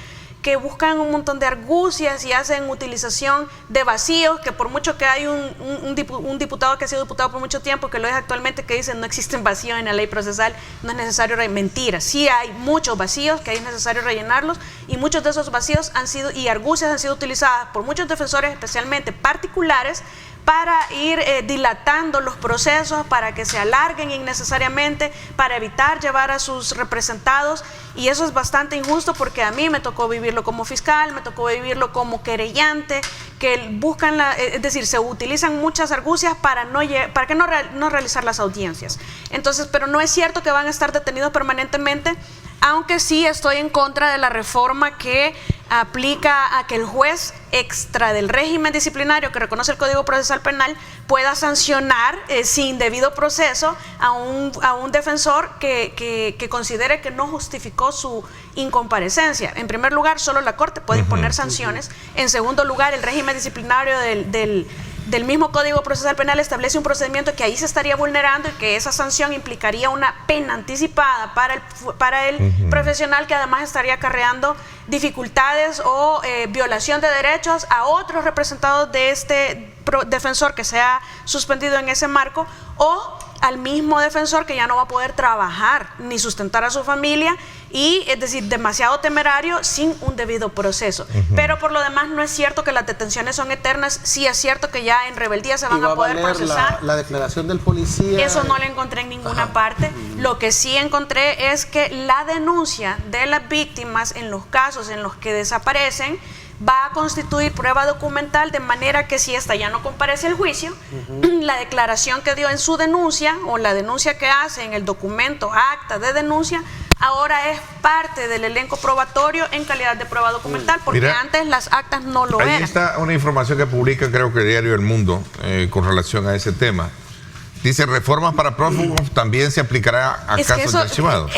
que buscan un montón de argucias y hacen utilización de vacíos, que por mucho que hay un diputado que ha sido diputado por mucho tiempo, que lo es actualmente, que dice no existen vacíos en la ley procesal, no es necesario mentira. Sí hay muchos vacíos que es necesario rellenarlos, y muchos de esos vacíos y argucias han sido utilizadas por muchos defensores, especialmente particulares, para ir dilatando los procesos, para que se alarguen innecesariamente, para evitar llevar a sus representados, y eso es bastante injusto, porque a mí me tocó vivirlo como fiscal, me tocó vivirlo como querellante, que buscan, es decir, se utilizan muchas argucias para no realizar las audiencias. Entonces, pero no es cierto que van a estar detenidos permanentemente, aunque sí estoy en contra de la reforma que aplica a que el juez, extra del régimen disciplinario que reconoce el Código Procesal Penal, pueda sancionar sin debido proceso a un defensor que considere que no justificó su incomparecencia. En primer lugar, solo la Corte puede imponer sanciones. En segundo lugar, el régimen disciplinario del mismo Código Procesal Penal establece un procedimiento que ahí se estaría vulnerando, y que esa sanción implicaría una pena anticipada para el profesional, que además estaría acarreando dificultades o violación de derechos a otros representados de este defensor que se ha suspendido en ese marco, o al mismo defensor que ya no va a poder trabajar ni sustentar a su familia, y es decir, demasiado temerario sin un debido proceso. Pero por lo demás no es cierto que las detenciones son eternas. Sí es cierto que ya en rebeldía se van a poder procesar. La declaración del policía. Eso no lo encontré en ninguna parte. Lo que sí encontré es que la denuncia de las víctimas en los casos en los que desaparecen va a constituir prueba documental, de manera que si esta ya no comparece al juicio, la declaración que dio en su denuncia, o la denuncia que hace en el documento, acta de denuncia, ahora es parte del elenco probatorio en calidad de prueba documental, porque antes las actas no lo eran. Ahí está una información que publica, creo que el diario El Mundo, con relación a ese tema. Dice, reformas para prófugos también se aplicará a casos de archivados.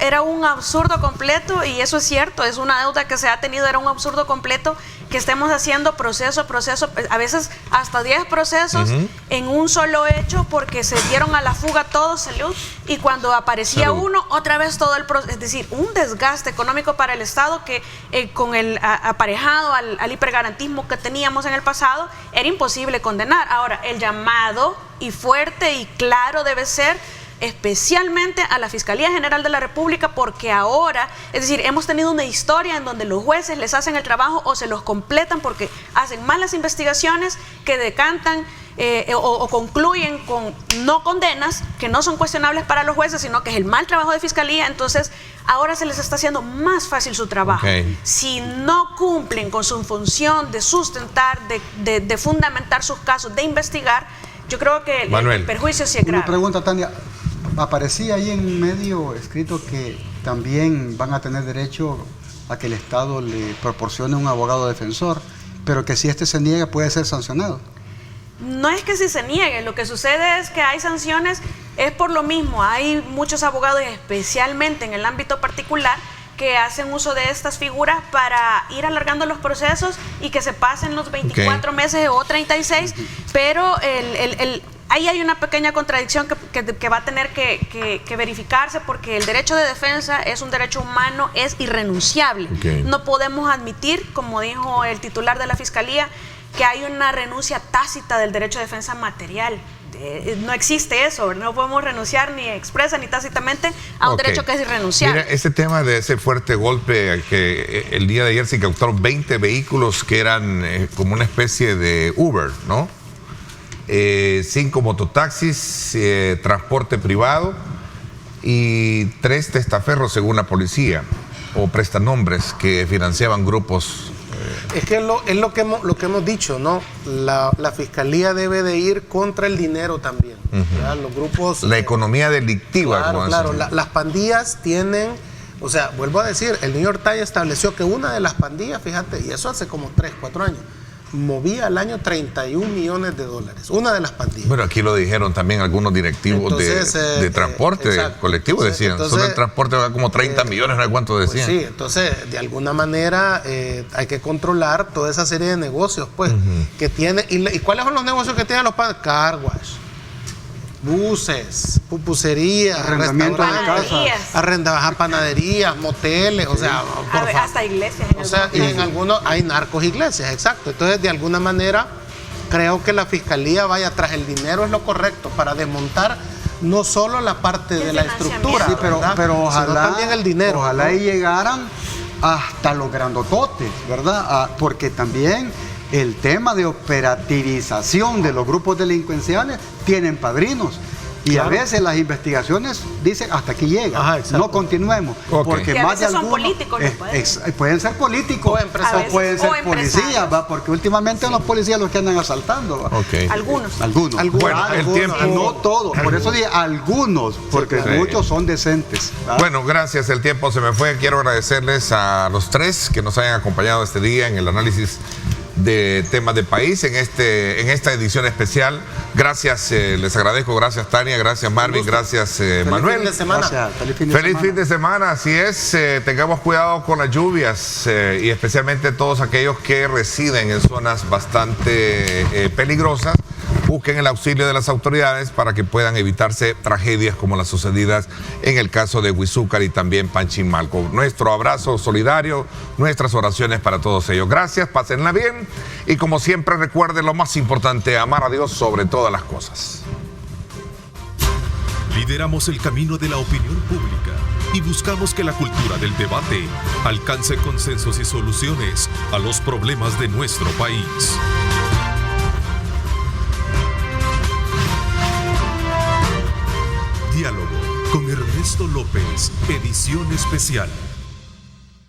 Era un absurdo completo, y eso es cierto, es una deuda que se ha tenido, era un absurdo completo que estemos haciendo proceso, a veces hasta 10 procesos en un solo hecho, porque se dieron a la fuga todos, salud, y cuando aparecía uno, otra vez todo el proceso. Es decir, un desgaste económico para el Estado que con el aparejado al hipergarantismo que teníamos en el pasado, era imposible condenar. Ahora, el llamado y fuerte y claro debe ser especialmente a la Fiscalía General de la República, porque ahora, es decir, hemos tenido una historia en donde los jueces les hacen el trabajo o se los completan porque hacen malas investigaciones que decantan o concluyen con no condenas que no son cuestionables para los jueces, sino que es el mal trabajo de Fiscalía. Entonces ahora se les está haciendo más fácil su trabajo. Si no cumplen con su función de sustentar, de fundamentar sus casos, de investigar, yo creo que el perjuicio sí es grave. Una pregunta, Tania. Aparecía ahí en medio escrito que también van a tener derecho a que el Estado le proporcione un abogado defensor, pero que si este se niega puede ser sancionado. No es que si se niegue, lo que sucede es que hay sanciones Es por lo mismo, hay muchos abogados, especialmente en el ámbito particular, que hacen uso de estas figuras para ir alargando los procesos y que se pasen los 24 meses o 36, pero ahí hay una pequeña contradicción que va a tener que verificarse, porque el derecho de defensa es un derecho humano, es irrenunciable. No podemos admitir, como dijo el titular de la Fiscalía, que hay una renuncia tácita del derecho de defensa material. No existe eso, no podemos renunciar ni expresa ni tácitamente a un derecho que es irrenunciable. Mira, este tema de ese fuerte golpe, que el día de ayer se incautaron 20 vehículos que eran como una especie de Uber, ¿no? 5 mototaxis, transporte privado y 3 testaferros según la policía, o prestanombres que financiaban grupos. Es que es lo que hemos dicho, ¿no? La Fiscalía debe de ir contra el dinero también. ¿Ya? Los grupos... La economía delictiva. Claro, las pandillas tienen... O sea, vuelvo a decir, el New York Times estableció que una de las pandillas, fíjate, y eso hace como 3, 4 años, movía al año $31 millones. Una de las pandillas. Bueno, aquí lo dijeron también algunos directivos de transporte colectivo, decían. Solo el transporte va como 30 millones, ¿no? ¿Cuánto decían? Pues sí, entonces, de alguna manera hay que controlar toda esa serie de negocios, pues, que tiene. ¿Y cuáles son los negocios que tienen los padres? Car wash, buses, pupuserías, restaurantes, panaderías, moteles, o sea, hasta iglesias. Y en algunos hay narcos iglesias, exacto. Entonces, de alguna manera, creo que la Fiscalía vaya tras el dinero, es lo correcto, para desmontar no solo la parte de la estructura, sí, pero ojalá, sino también el dinero. Ojalá y llegaran hasta los grandototes, ¿verdad? Porque también el tema de operativización de los grupos delincuenciales tienen padrinos. Y a veces las investigaciones dicen hasta aquí llega, no continuemos. Porque y más de son algunos políticos, pueden ser políticos o pueden ser policías, ¿va? Porque últimamente son los policías los que andan asaltando. Algunos. Bueno, el tiempo. No todos, por eso dije algunos, porque muchos son decentes, ¿va? Bueno, gracias, el tiempo se me fue. Quiero agradecerles a los 3 que nos hayan acompañado este día en el análisis de temas de país en esta edición especial. Gracias, les agradezco. Gracias, Tania. Gracias, Marvin. Gracias, Manuel. Feliz fin de semana. Así es. Tengamos cuidado con las lluvias y especialmente todos aquellos que residen en zonas bastante peligrosas. Busquen el auxilio de las autoridades para que puedan evitarse tragedias como las sucedidas en el caso de Huizúcar y también Panchimalco. Nuestro abrazo solidario, nuestras oraciones para todos ellos. Gracias, pásenla bien y como siempre recuerden lo más importante, amar a Dios sobre todas las cosas. Lideramos el camino de la opinión pública y buscamos que la cultura del debate alcance consensos y soluciones a los problemas de nuestro país. Diálogo con Ernesto López, edición especial.